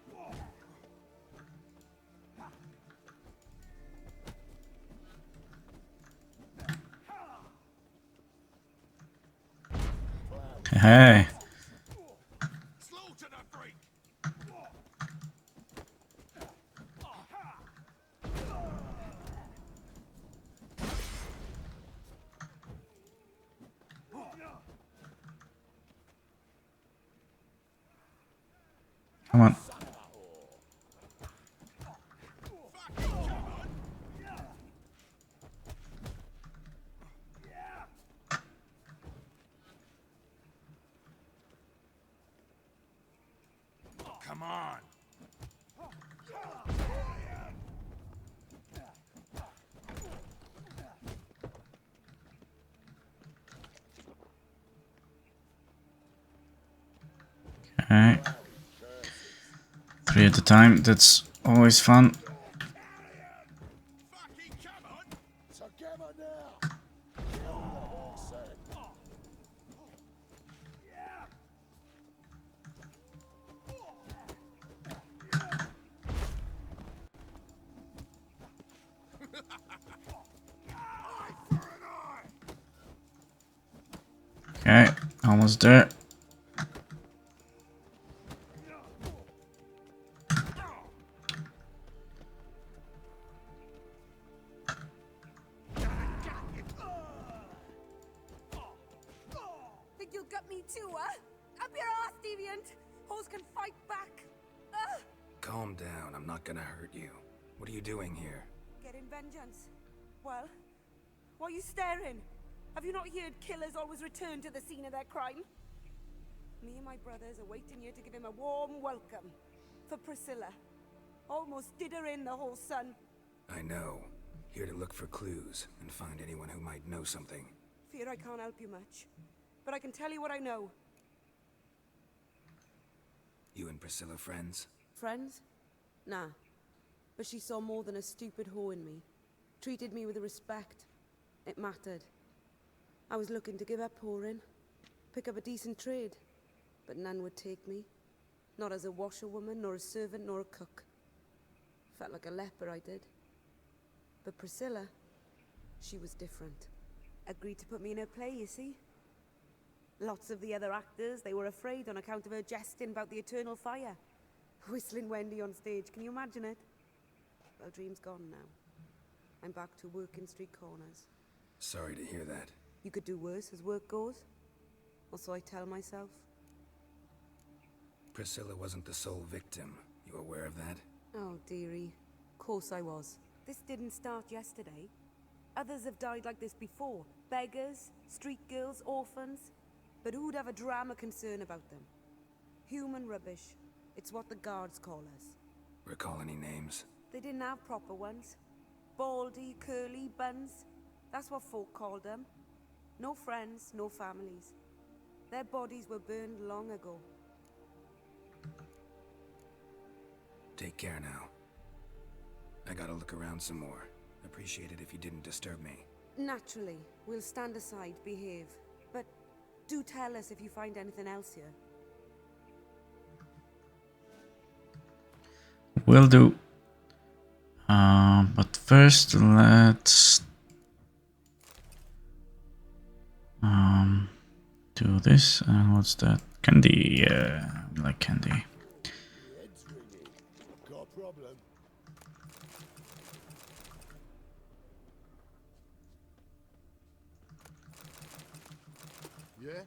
Hey. Slaughter the freak! Come on. Come on! Okay. 3 at a time, that's always fun. Together now! Kill the horse head! Okay, almost there. Think you'll gut me too, huh? Up your ass, deviant! Hoes can fight back! Calm down, I'm not gonna hurt you. What are you doing here? Getting vengeance. Well, why are you staring? Have you not heard killers always return to the scene of their crime? Me and my brothers are waiting here to give him a warm welcome. For Priscilla. Almost did her in, the whole son. I know. Here to look for clues and find anyone who might know something. Fear I can't help you much. But I can tell you what I know. You and Priscilla friends? Friends? Nah. But she saw more than a stupid whore in me. Treated me with respect. It mattered. I was looking to give up whoring. Pick up a decent trade. But none would take me. Not as a washerwoman, nor a servant, nor a cook. Felt like a leper, I did. But Priscilla, she was different. Agreed to put me in her play, you see? Lots of the other actors, they were afraid on account of her jesting about the eternal fire. Whistling Wendy on stage, can you imagine it? Well, dream's gone now. I'm back to working street corners. Sorry to hear that. You could do worse as work goes. Or so I tell myself. Priscilla wasn't the sole victim. You aware of that? Oh, dearie. Course I was. This didn't start yesterday. Others have died like this before. Beggars, street girls, orphans. But who'd have a drama concern about them? Human rubbish. It's what the guards call us. Recall any names? They didn't have proper ones. Baldy, curly, buns. That's what folk called them. No friends, no families. Their bodies were burned long ago. Take care now. I gotta look around some more. Appreciate it if you didn't disturb me. Naturally. We'll stand aside, behave. But do tell us if you find anything else here. Will do. But first, let's do this. And what's that? Candy. Yeah, I like candy. Head's ringing. Got a problem? Yeah?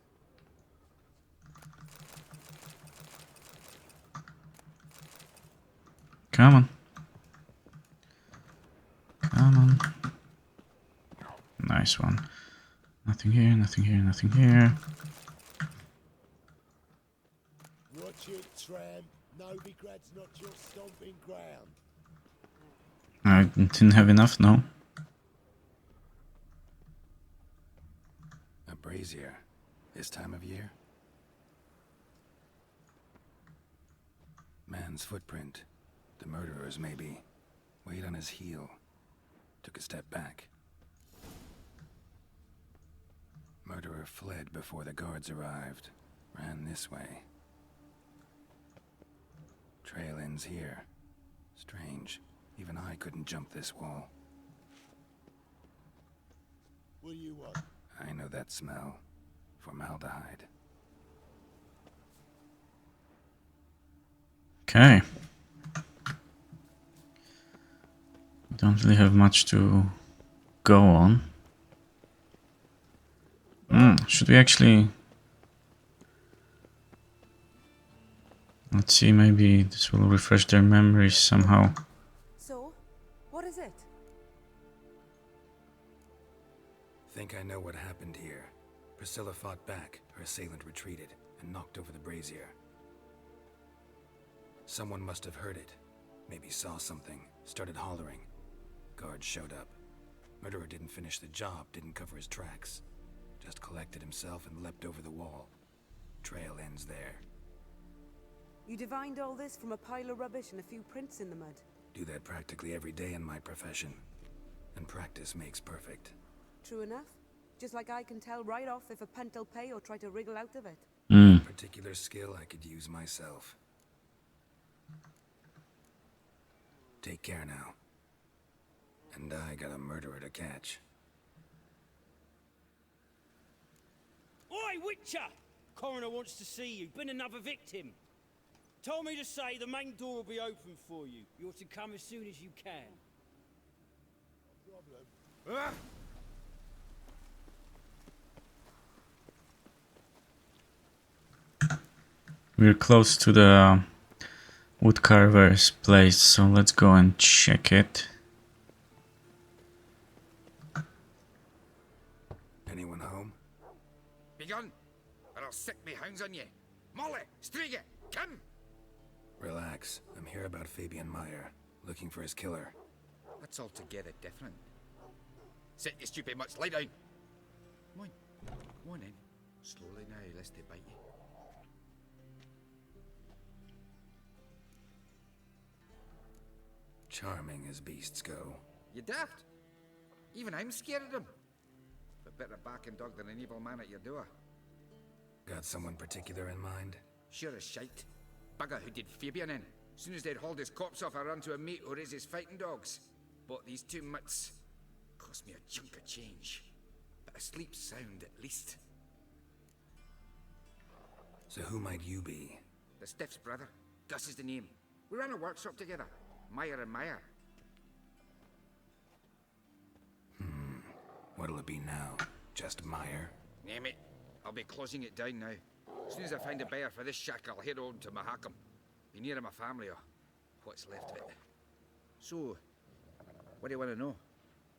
Come on. Come on. Nice one. Nothing here, nothing here, nothing here. Watch it, tramp. Novigrad's not your stomping ground. I didn't have enough, no. A brazier. This time of year? Man's footprint. The murderer's, maybe. Weight on his heel. Took a step back. Murderer fled before the guards arrived. Ran this way. Trail ends here. Strange. Even I couldn't jump this wall. What do you want? I know that smell. Formaldehyde. Okay. Don't really have much to go on. Should we actually... Let's see, maybe this will refresh their memories somehow. So, what is it? Think I know what happened here. Priscilla fought back, her assailant retreated, and knocked over the brazier. Someone must have heard it. Maybe saw something, started hollering. Guards showed up. Murderer didn't finish the job, didn't cover his tracks. Just collected himself and leapt over the wall. Trail ends there. You divined all this from a pile of rubbish and a few prints in the mud. Do that practically every day in my profession. And practice makes perfect. True enough. Just like I can tell right off if a punt'll pay or try to wriggle out of it. Particular skill I could use myself. Take care now. And I got a murderer to catch. Oi, Witcher! Coroner wants to see you. Been another victim. Told me to say the main door will be open for you. You're to come as soon as you can. No problem. We're close to the woodcarver's place, so let's go and check it. Anyone home? Begone, or I'll sick me hounds on you. Molly, Striga, come! Relax. I'm here about Fabian Meyer, looking for his killer. That's altogether different. Sit, you stupid mutts, lie down. Come on, come on in. Slowly now, lest they bite you. Charming as beasts go. You daft? Even I'm scared of them. But better back and dog than an evil man at your door. Got someone particular in mind? Sure as shite. Bugger who did Fabian in. As soon as they'd hauled his corpse off, I ran to a mate who raised his fighting dogs. Bought these 2 mutts. Cost me a chunk of change. But I sleep sound at least. So who might you be? The Stiff's brother. Gus is the name. We ran a workshop together. Meyer and Meyer. What'll it be now? Just Meyer? Name it. I'll be closing it down now. As soon as I find a buyer for this shack, I'll head on to Mahakam. Be near my family or what's left of it. So, what do you want to know?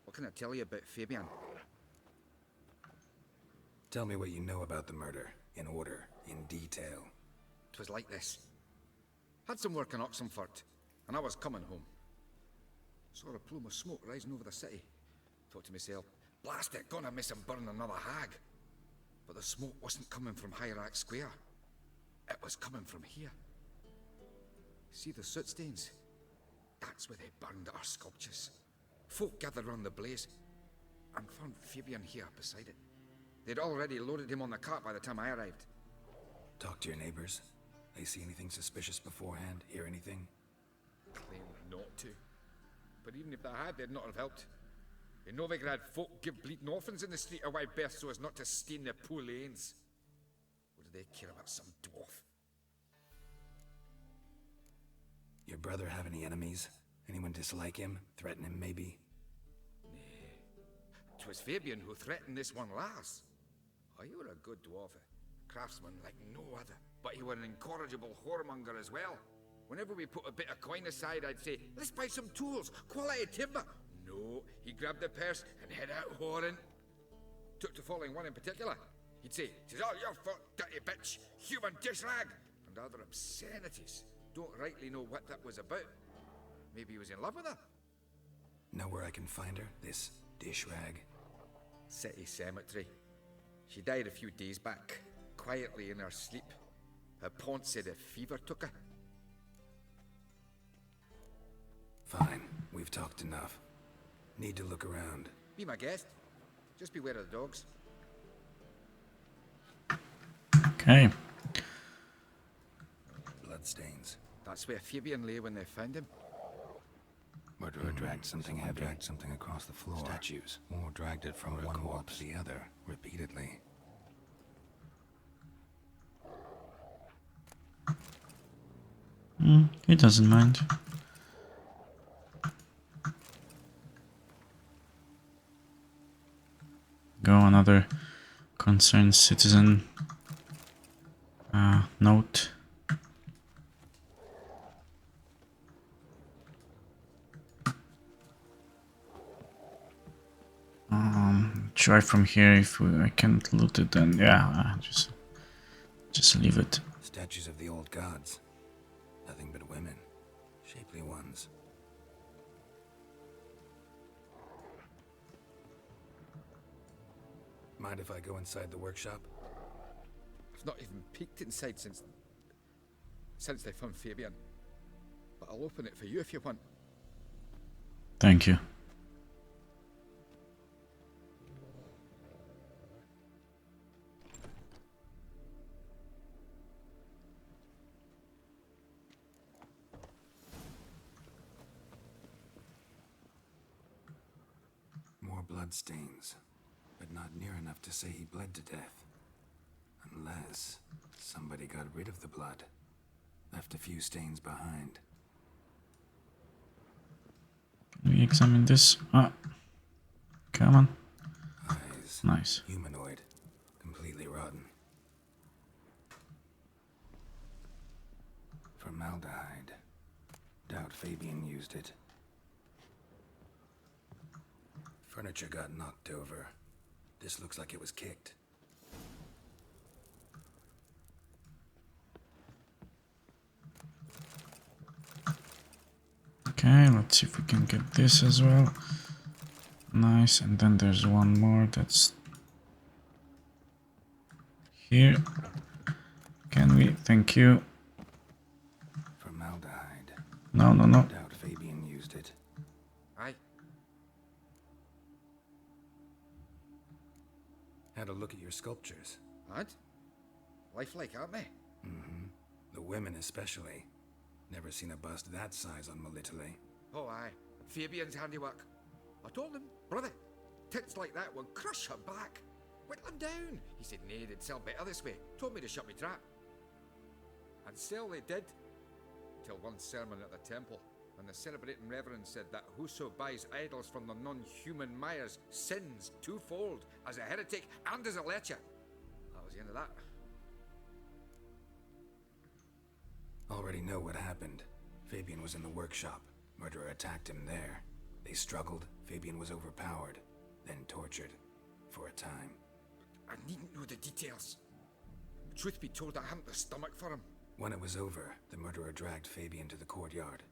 What can I tell you about Fabian? Tell me what you know about the murder, in order, in detail. 'Twas like this. Had some work in Oxenfurt, and I was coming home. Saw a plume of smoke rising over the city. Thought to myself, blast it, gonna miss him burn another hag. But the smoke wasn't coming from Hierarch Square. It was coming from here. See the soot stains? That's where they burned our sculptures. Folk gathered round the blaze, and found Fabian here beside it. They'd already loaded him on the cart by the time I arrived. Talk to your neighbors. They see anything suspicious beforehand? Hear anything? Claim not to. But even if they had, they'd not have helped. In Novigrad, folk give bleeding orphans in the street a wide berth so as not to stain their poor lanes. What do they care about some dwarf? Your brother have any enemies? Anyone dislike him? Threaten him, maybe? Nay. 'Twas Fabian who threatened this one last. Oh, you were a good dwarf, a craftsman like no other. But you were an incorrigible whoremonger as well. Whenever we put a bit of coin aside, I'd say, let's buy some tools, quality timber. No, he grabbed the purse and head out whoring. Took to following one in particular. He'd say, "'Tis all your fault, dirty bitch, human dish rag," and other obscenities. Don't rightly know what that was about. Maybe he was in love with her. Know where I can find her? This dish rag? City cemetery. She died a few days back, quietly in her sleep. Her pont said a fever took her. Fine, we've talked enough. Need to look around. Be my guest. Just beware of the dogs. Okay. Bloodstains. That's where Fabian lay when they found him. Murderer dragged something heavy. Dragged something across the floor. Statues. Or dragged it from one wall to the other, repeatedly. He doesn't mind. Go another concerned citizen note. Try from here. If I can't loot it, then yeah, just leave it. Statues of the old gods. Nothing but women. Shapely ones. Mind if I go inside the workshop? I've not even peeked inside since they found Fabian. But I'll open it for you if you want. Thank you. More bloodstains, but not near enough to say he bled to death. Unless somebody got rid of the blood, left a few stains behind. Can we examine this? Ah, come on. Eyes. Nice. Humanoid, completely rotten. Formaldehyde. Doubt Fabian used it. Furniture got knocked over. This looks like it was kicked. Okay, let's see if we can get this as well. Nice, and then there's one more that's here. Can we? Thank you. Formaldehyde. No. Doubt Fabian used it. Aye. Had a look at your sculptures. And? Lifelike, aren't they? Mm-hmm. The women especially. Never seen a bust that size on Melitele. Oh, aye. Fabian's handiwork. I told him, brother, tits like that will crush her back. Whittle him down. He said, nay, they'd sell better this way. Told me to shut me trap. And sell they did. Till one sermon at the temple, when the celebrating reverend said that whoso buys idols from the non-human Myers sins twofold, as a heretic and as a lecher. That was the end of that. Already know what happened. Fabian was in the workshop. Murderer attacked him there. They struggled. Fabian was overpowered, then tortured. For a time. I needn't know the details. Truth be told, I hadn't the stomach for him. When it was over, the murderer dragged Fabian to the courtyard,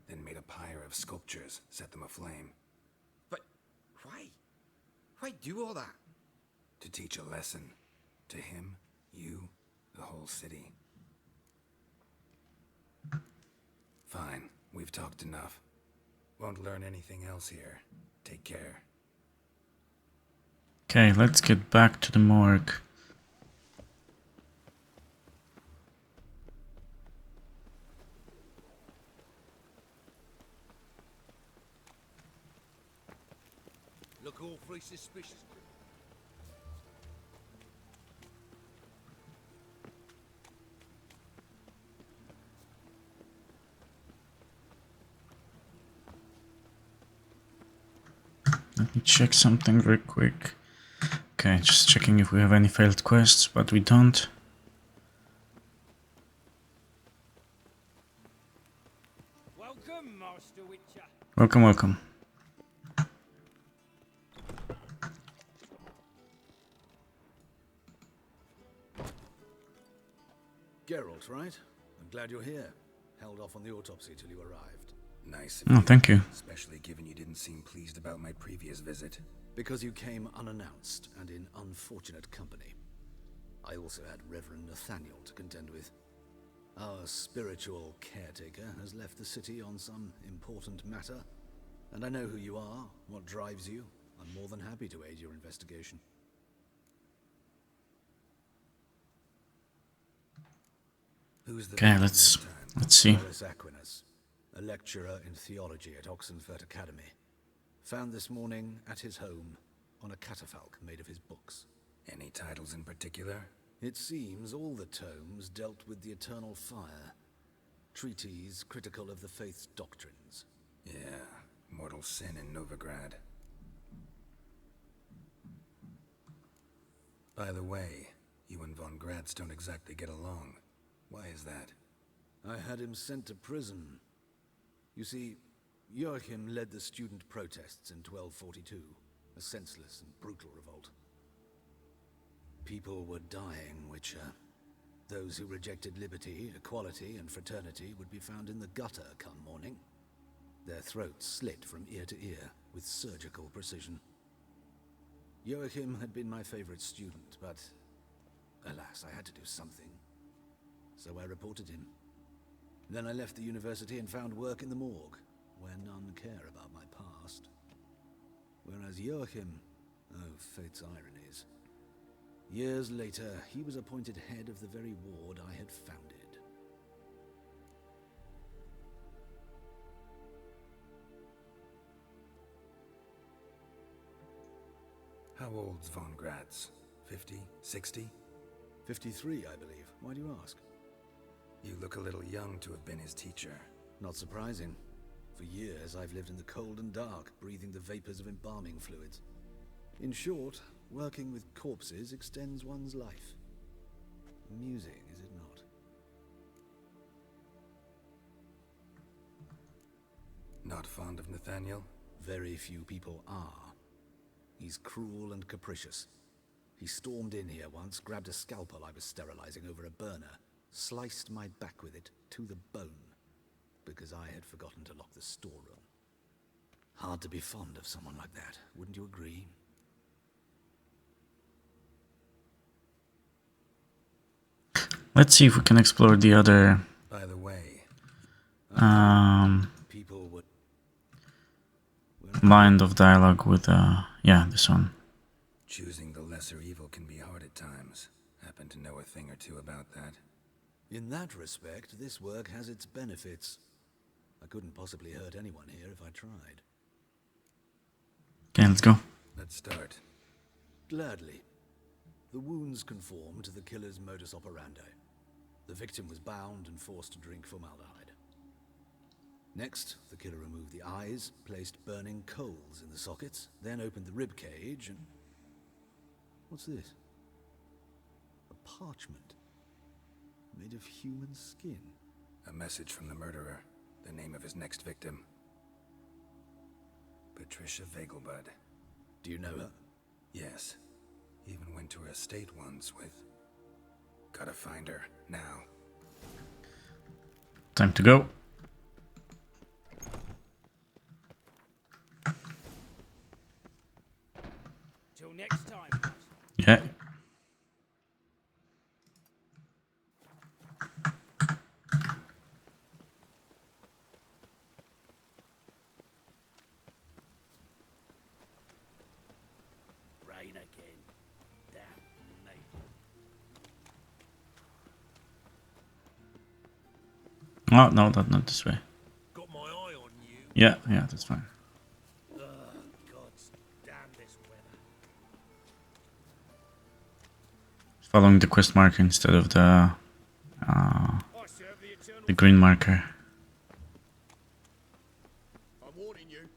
then made a pyre of sculptures, set them aflame. But why? Why do all that? To teach a lesson. To him, you, the whole city. Fine, we've talked enough. Won't learn anything else here. Take care. Okay, let's get back to the morgue. Look awfully suspicious. Let me check something very quick. Okay, just checking if we have any failed quests, but we don't. Welcome, Master Witcher. Welcome. Geralt, right? I'm glad you're here. Held off on the autopsy till you arrived. Nice Oh, thank you. Especially given you didn't seem pleased about my previous visit. Because you came unannounced and in unfortunate company. I also had Reverend Nathaniel to contend with. Our spiritual caretaker has left the city on some important matter, and I know who you are, what drives you. I'm more than happy to aid your investigation. Okay, let's see. Aquinas, a lecturer in theology at Oxenfurt Academy. Found this morning at his home on a catafalque made of his books. Any titles in particular? It seems all the tomes dealt with the eternal fire. Treatises critical of the faith's doctrines. Yeah, mortal sin in Novigrad. By the way, you and von Gratz don't exactly get along. Why is that? I had him sent to prison. You see, Joachim led the student protests in 1242, a senseless and brutal revolt. People were dying, Witcher. Those who rejected liberty, equality, and fraternity would be found in the gutter come morning. Their throats slit from ear to ear with surgical precision. Joachim had been my favorite student, but alas, I had to do something. So I reported him. Then I left the university and found work in the morgue, where none care about my past. Whereas Joachim, oh, fate's ironies. Years later, he was appointed head of the very ward I had founded. How old's von Gratz? 50? 60? 53, I believe. Why do you ask? You look a little young to have been his teacher. Not surprising. For years, I've lived in the cold and dark, breathing the vapors of embalming fluids. In short, working with corpses extends one's life. Amusing, is it not? Not fond of Nathaniel? Very few people are. He's cruel and capricious. He stormed in here once, grabbed a scalpel I was sterilizing over a burner, sliced my back with it to the bone, because I had forgotten to lock the storeroom. Hard to be fond of someone like that, wouldn't you agree? Let's see if we can explore the other By the way, people would line of dialogue with yeah, this one. choosing the lesser evil can be hard at times. Happen to know a thing or two about that. In that respect, this work has its benefits. I couldn't possibly hurt anyone here if I tried. Okay, let's go. Let's start. Gladly. The wounds conform to the killer's modus operandi. The victim was bound and forced to drink formaldehyde. Next, the killer removed the eyes, placed burning coals in the sockets, then opened the rib cage and... What's this? A parchment. Made of human skin. A message from the murderer. The name of his next victim. Patricia Vegelbud. Do you know her? Yes. Even went to her estate once with... Gotta find her, now. Time to go. Till next time. Yeah. Rain again. Damn me. Oh, no, not this way. Got my eye on you. Yeah, that's fine. Ugh, God's damn this weather. Following the quest marker instead of the green marker. I'm warning you.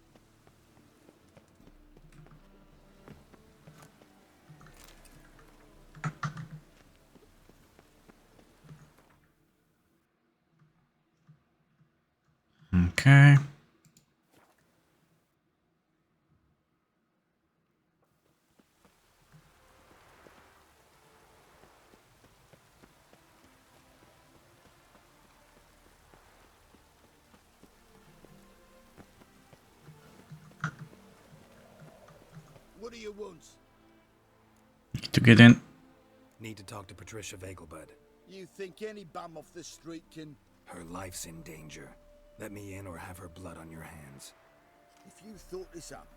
Okay. What do you want? Need to get in. Need to talk to Patricia Vegelbud. You think any bum off the street can... Her life's in danger. Let me in or have her blood on your hands. If you thought this up,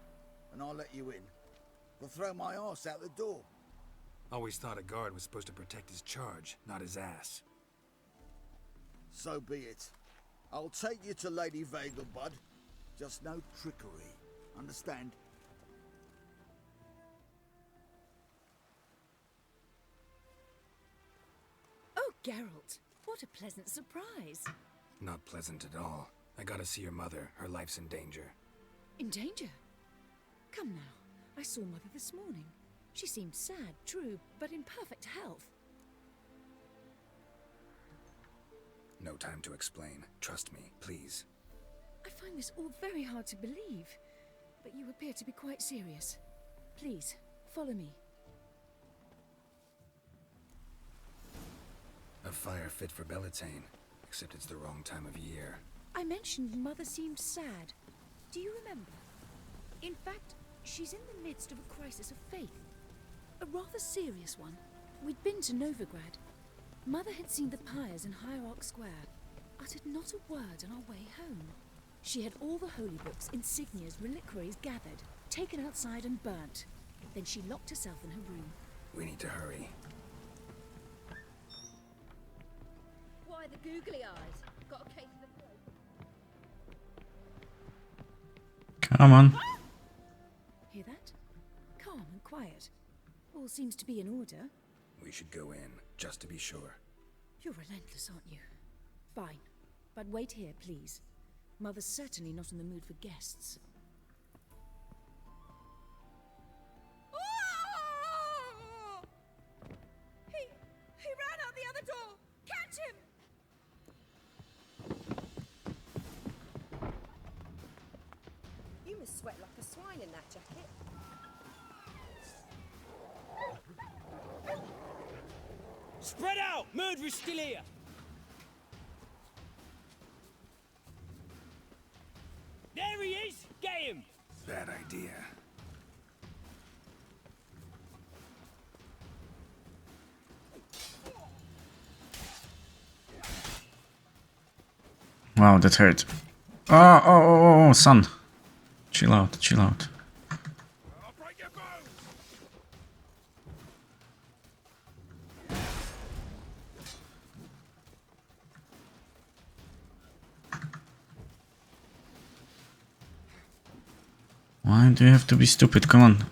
and I'll let you in, I'll throw my arse out the door. Always thought a guard was supposed to protect his charge, not his ass. So be it. I'll take you to Lady Vegelbud. Just no trickery. Understand? Oh, Geralt, what a pleasant surprise. Not pleasant at all. I gotta see your mother. Her life's in danger. In danger? Come now, I saw Mother this morning. She seemed sad, true, but in perfect health. No time to explain. Trust me, please. I find this all very hard to believe, but you appear to be quite serious. Please, follow me. A fire fit for Bellatane, except it's the wrong time of year. I mentioned Mother seemed sad. Do you remember? In fact, she's in the midst of a crisis of faith. A rather serious one. We'd been to Novigrad. Mother had seen the pyres in Hierarch Square, uttered not a word on our way home. She had all the holy books, insignias, reliquaries gathered, taken outside and burnt. Then she locked herself in her room. We need to hurry. Why the googly eyes? Got a case of the throat. Come on. Hear that? Calm and quiet. All seems to be in order. We should go in, just to be sure. You're relentless, aren't you? Fine. But wait here, please. Mother's certainly not in the mood for guests. He ran out the other door! Catch him! You must sweat like a swine in that jacket. Spread out! Murderer's still here! There he is! Get him! Bad idea. Wow, that hurt. Oh, son. Chill out, chill out. Why do you have to be stupid? Come on.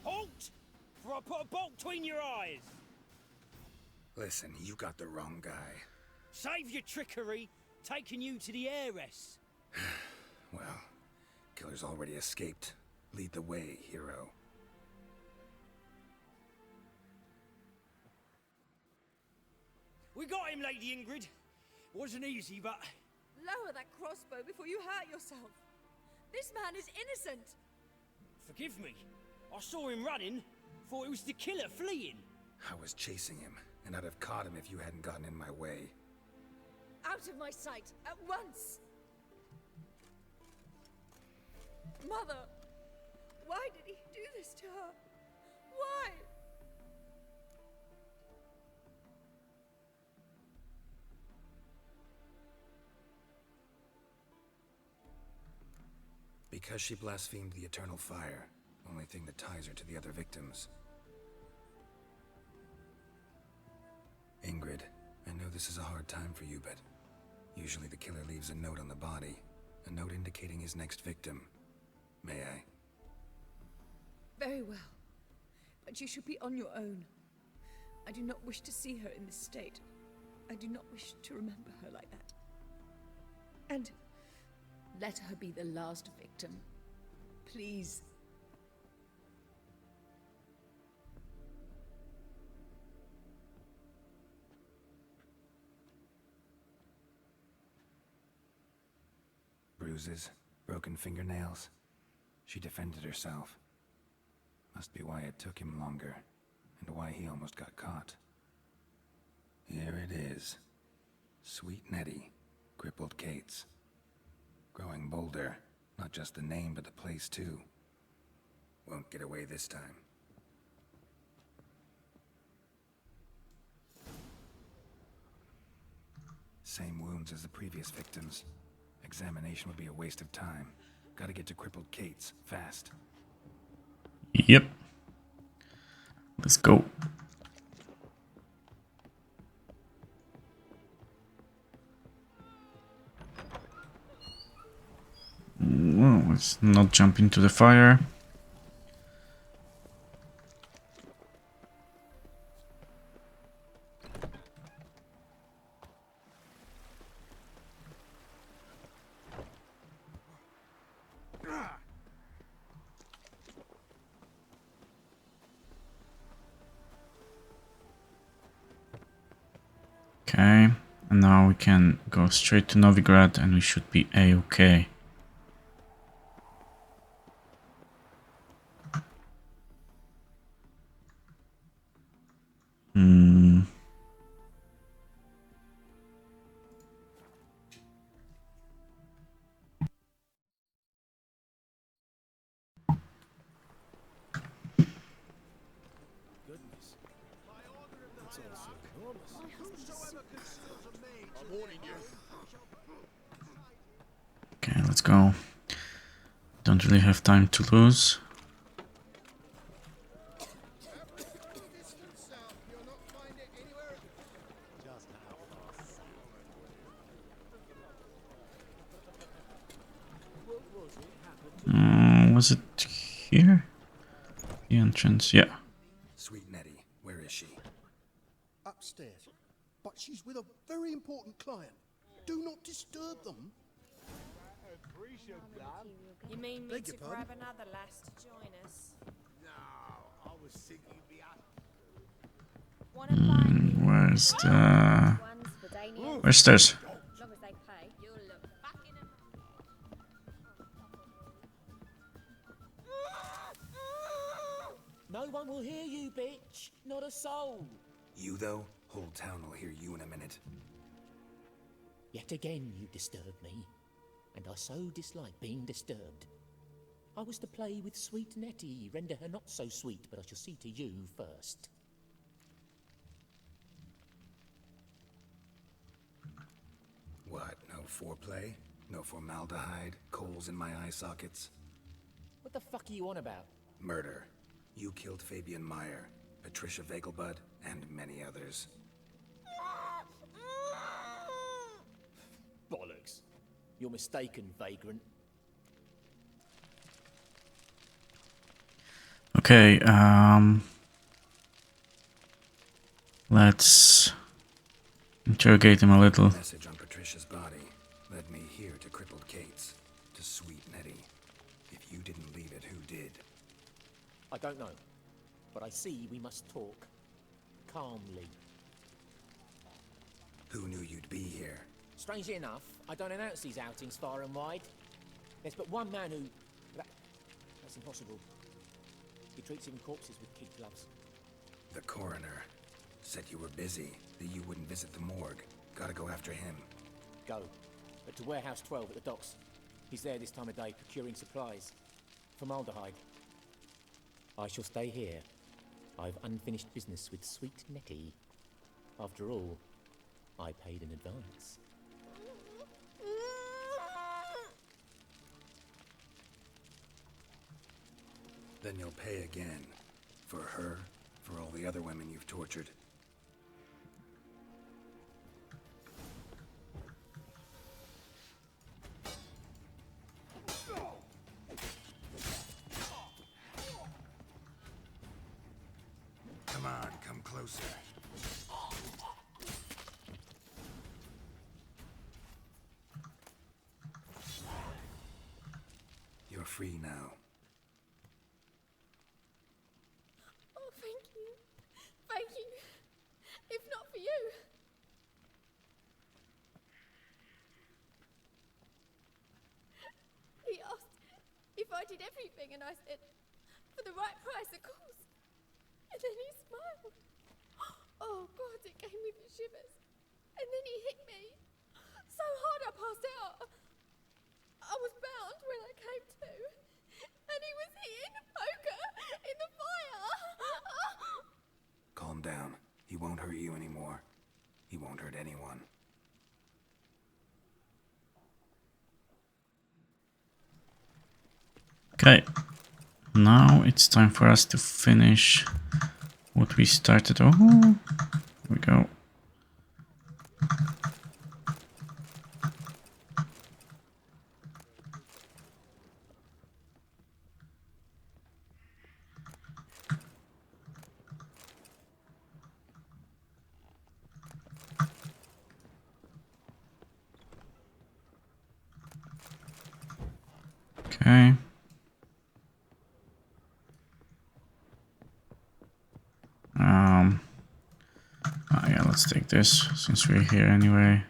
Halt! For I put a bolt between your eyes! Listen, you got the wrong guy. Save your trickery, taking you to the heiress. Well, killer's already escaped. Lead the way, hero. We got him, Lady Ingrid. Wasn't easy, but... Lower that crossbow before you hurt yourself. This man is innocent. Forgive me. I saw him running. Thought it was the killer fleeing. I was chasing him, and I'd have caught him if you hadn't gotten in my way. Out of my sight, at once! Mother! Why did he do this to her? Why? Because she blasphemed the eternal fire. Only thing that ties her to the other victims. Ingrid, I know this is a hard time for you, but usually the killer leaves a note on the body. A note indicating his next victim. May I? Very well. But you should be on your own. I do not wish to see her in this state. I do not wish to remember her like that. And let her be the last victim. Please. Bruises, broken fingernails. She defended herself. Must be why it took him longer, and why he almost got caught. Here it is. Sweet Nettie, crippled Kate's. Growing bolder, not just the name but the place too. Won't get away this time. Same wounds as the previous victims. Examination would be a waste of time. Gotta get to crippled Kate's, fast. Yep. Let's go. let's not jump into the fire. Okay, and now we can go straight to Novigrad and we should be A-okay. Okay, let's go. Don't really have time to lose. Was it here? The entrance, yeah. Sweet Nettie, where is she? Upstairs. But she's with a very important client. Do not disturb them. You mean me Beg to your pardon? grab another lass to join us? No, I was thinking the Where's the... Where's stairs? As long as they pay, you'll look back in a... No one will hear you, bitch. Not a soul. You, though? Whole town will hear you in a minute. Yet again you disturb me, and I so dislike being disturbed. I was to play with sweet Nettie, render her not so sweet, but I shall see to you first. What, no foreplay? No formaldehyde? Coals in my eye sockets? What the fuck are you on about? Murder. You killed Fabian Meyer, Patricia Vegelbud, and many others. Bollocks. You're mistaken, vagrant. Okay, let's interrogate him a little. Message on Patricia's body led me here to crippled Kate's, to sweet Nettie. If you didn't leave it, who did? I don't know, but I see we must talk. Calmly. Who knew you'd be here? Strangely enough, I don't announce these outings far and wide. There's but one man who... That's impossible. He treats even corpses with kid gloves. The coroner said you were busy, that you wouldn't visit the morgue. Gotta go after him. Go. But to Warehouse 12 at the docks. He's there this time of day, procuring supplies. Formaldehyde. I shall stay here. I've unfinished business with sweet Nettie. After all, I paid in advance. Then you'll pay again. For her, for all the other women you've tortured. Come on, come closer. You're free now. Oh, thank you. Thank you. If not for you. He asked if I did everything, and I said, for the right price, of course. And then he smiled. Oh, God, it gave me the shivers. And then he hit me. So hard I passed out. I was bound when I came to. And he was hitting the poker in the fire. Calm down. He won't hurt you anymore. He won't hurt anyone. Okay, now it's time for us to finish what we started. Oh, here we go. Okay. Oh yeah, let's take this since we're here anyway.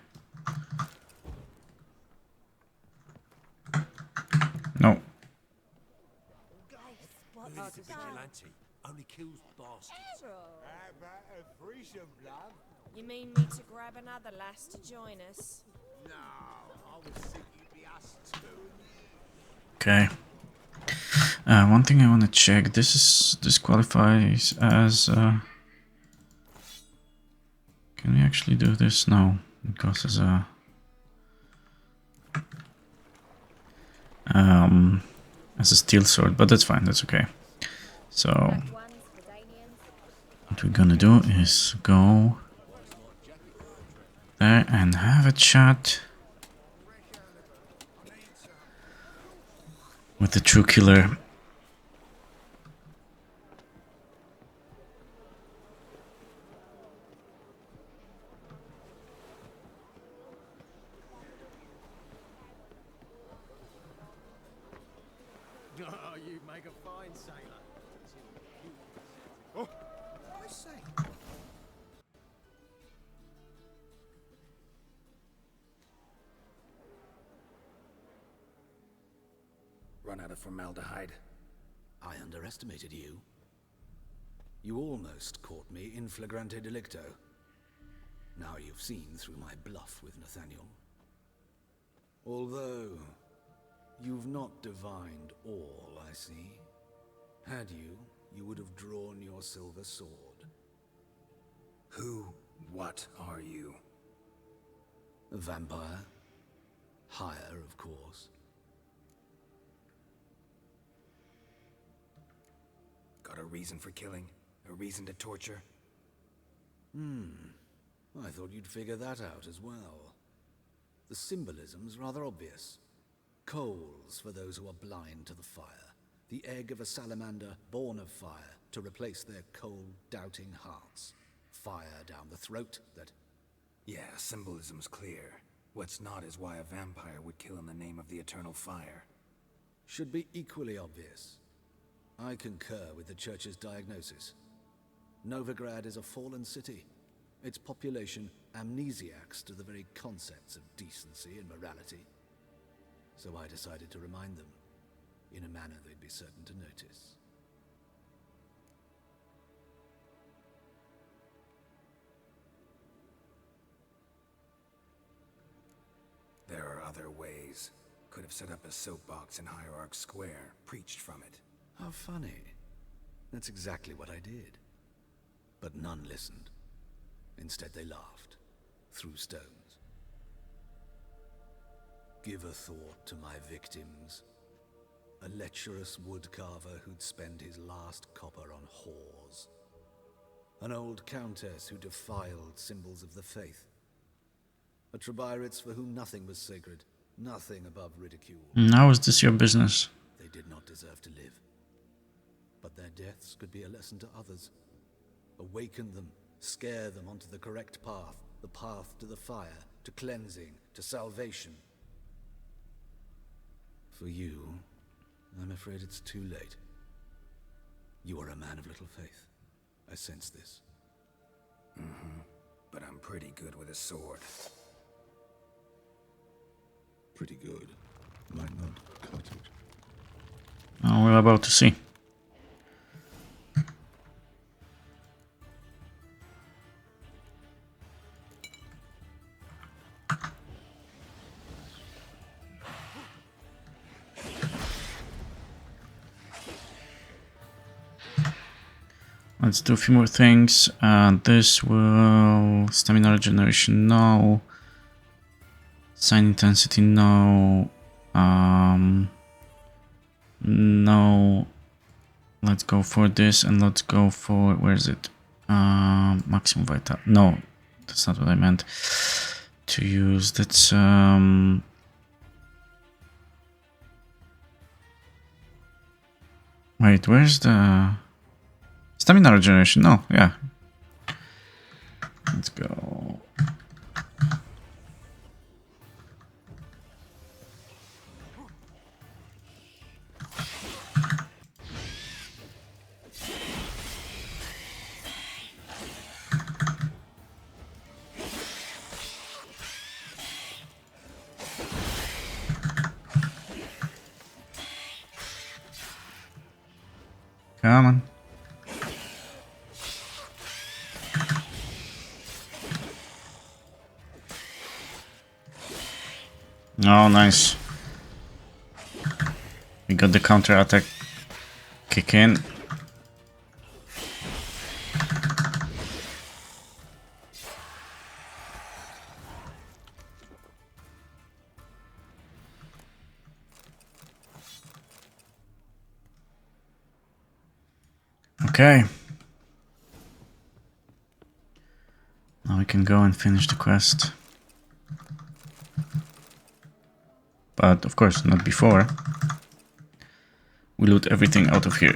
No. He's a vigilante. Only kills bastards. You mean me to grab another lass to join us? No, I was thinking you'd be us two. Okay. One thing I want to check. This qualifies as. Can we actually do this? No, it goes as a steel sword, but that's fine. That's okay. So what we're gonna do is go there and have a chat with the true killer. Oh, you make a fine sailor. Oh, I say. Run out of formaldehyde. I underestimated you. You almost caught me in flagrante delicto. Now you've seen through my bluff with Nathaniel. Although, you've not divined all, I see. Had you, you would have drawn your silver sword. What are you? A vampire. Higher, of course. Got a reason for killing? A reason to torture? I thought you'd figure that out as well. The symbolism's rather obvious. Coals for those who are blind to the fire. The egg of a salamander born of fire to replace their cold, doubting hearts. Fire down the throat that... Yeah, symbolism's clear. What's not is why a vampire would kill in the name of the eternal fire. should be equally obvious. I concur with the Church's diagnosis. Novigrad is a fallen city. Its population amnesiacs to the very concepts of decency and morality. So I decided to remind them, in a manner they'd be certain to notice. There are other ways. Could have set up a soapbox in Hierarch Square, preached from it. How funny. That's exactly what I did. But none listened. Instead they laughed, threw stones. Give a thought to my victims. A lecherous woodcarver who'd spend his last copper on whores. An old countess who defiled symbols of the faith. A Trebirates for whom nothing was sacred, nothing above ridicule. How is this your business? They did not deserve to live. But their deaths could be a lesson to others. Awaken them, scare them onto the correct path, the path to the fire, to cleansing, to salvation. For you, I'm afraid it's too late. You are a man of little faith. I sense this. But I'm pretty good with a sword. Pretty good. Might not cut it. Oh, we're about to see. Let's do a few more things. This will... Stamina regeneration, no. Sign intensity, no. No. Let's go for this and let's go for... Where is it? Maximum vital. No, that's not what I meant to use. That's... Wait, where's the... Stamina regeneration, no, yeah. Let's go. Oh, nice. We got the counter attack kick in. Okay. Now we can go and finish the quest. But of course, not before we loot everything out of here.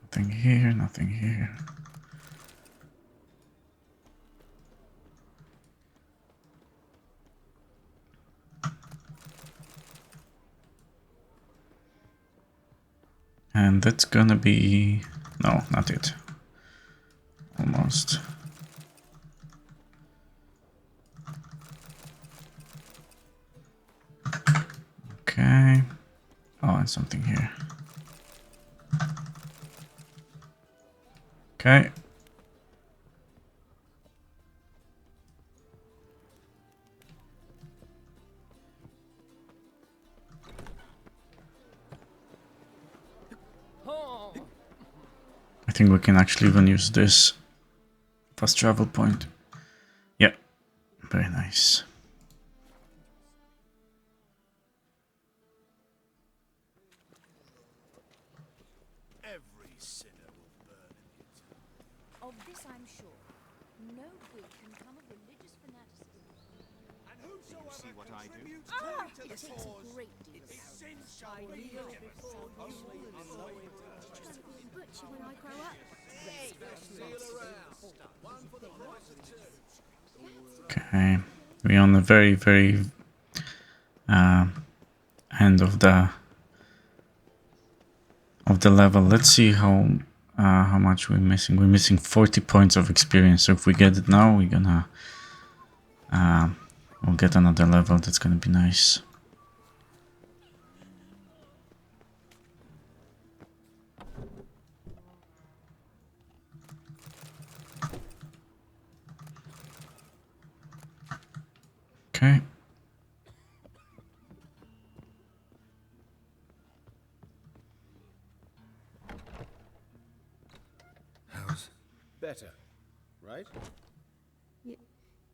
Nothing here, nothing here. And that's gonna be... no, not it. Almost. Okay. Oh, and something here. Okay. I think we can actually even use this fast travel point. Yeah, very nice. Every sinner will burn in it. Of this I'm sure. No good can come of religious fanaticism. And whosoever see what I do? contributes Ah, to it the takes a cause, great deal its of sins shall I be kneel forgiven. before you and know it. Trying to be a butcher when I grow up. Okay, we're on the very, very end of the level. Let's see how much we're missing. We're missing 40 points of experience. So if we get it now, we're gonna we'll get another level. That's gonna be nice. Okay. How's better, right?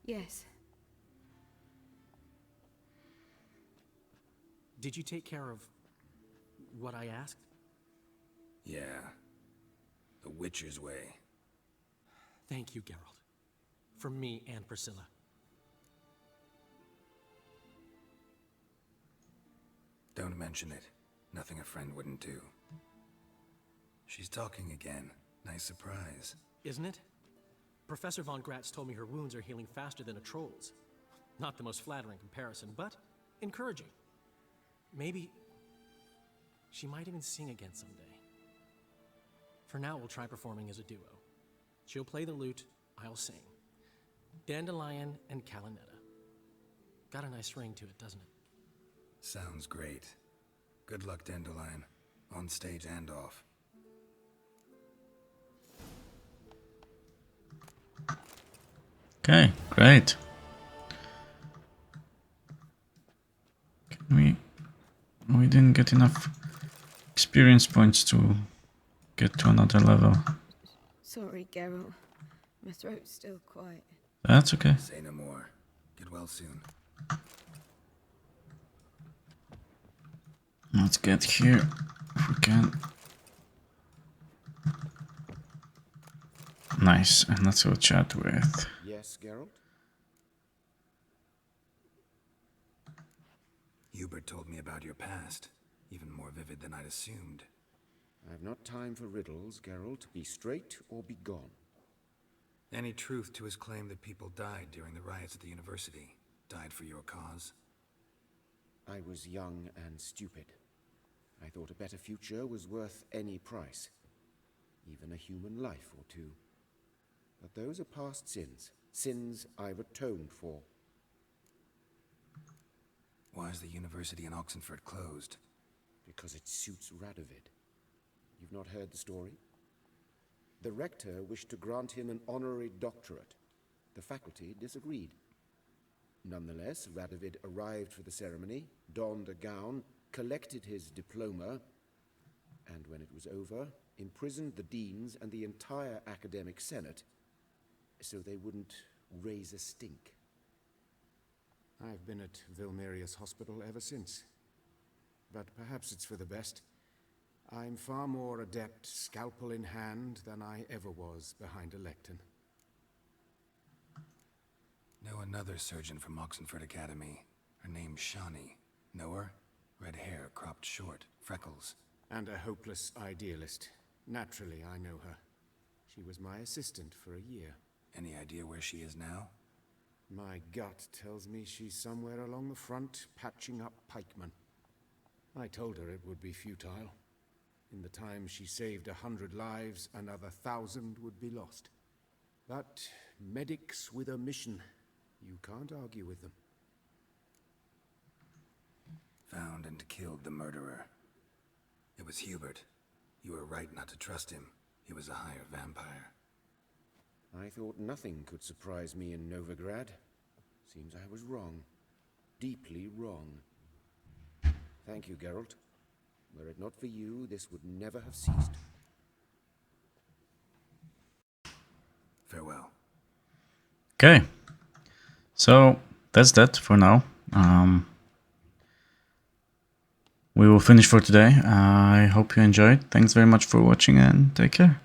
Yes. Did you take care of what I asked? Yeah. The Witcher's way. Thank you, Geralt. From me and Priscilla. Don't mention it. Nothing a friend wouldn't do. She's talking again. Nice surprise. Isn't it? Professor von Gratz told me her wounds are healing faster than a troll's. Not the most flattering comparison, but encouraging. Maybe she might even sing again someday. For now, we'll try performing as a duo. She'll play the lute, I'll sing. Dandelion and Calinetta. Got a nice ring to it, doesn't it? Sounds great. Good luck, Dandelion. On stage and off. Okay, great. We didn't get enough experience points to get to another level. Sorry, Geralt. My throat's still quiet. That's okay. Say no more. Get well soon. Let's get here if we can. Nice, and let's go chat with... Yes, Geralt? Hubert told me about your past. Even more vivid than I'd assumed. I've not time for riddles, Geralt. Be straight or be gone. Any truth to his claim that people died during the riots at the university? Died for your cause? I was young and stupid. I thought a better future was worth any price. Even a human life or two. But those are past sins. Sins I've atoned for. Why is the university in Oxenfurt closed? Because it suits Radovid. You've not heard the story? The rector wished to grant him an honorary doctorate. The faculty disagreed. Nonetheless, Radovid arrived for the ceremony, donned a gown, collected his diploma, and when it was over, imprisoned the deans and the entire academic senate so they wouldn't raise a stink. I've been at Vilmerius Hospital ever since. But perhaps it's for the best. I'm far more adept, scalpel in hand, than I ever was behind a lectern. Know another surgeon from Oxenfurt Academy. Her name's Shani. Know her? Red hair, cropped short, freckles. And a hopeless idealist. Naturally, I know her. She was my assistant for a year. Any idea where she is now? My gut tells me she's somewhere along the front, patching up pikemen. I told her it would be futile. In the time she saved 100 lives, another 1,000 would be lost. But medics with a mission. You can't argue with them. Found and killed the murderer. It was Hubert. You were right not to trust him. He was a higher vampire. I thought nothing could surprise me in Novigrad. Seems I was wrong. Deeply wrong. Thank you, Geralt. Were it not for you, this would never have ceased. Farewell. Okay. So, that's that for now. We will finish for today. I hope you enjoyed. Thanks very much for watching and take care.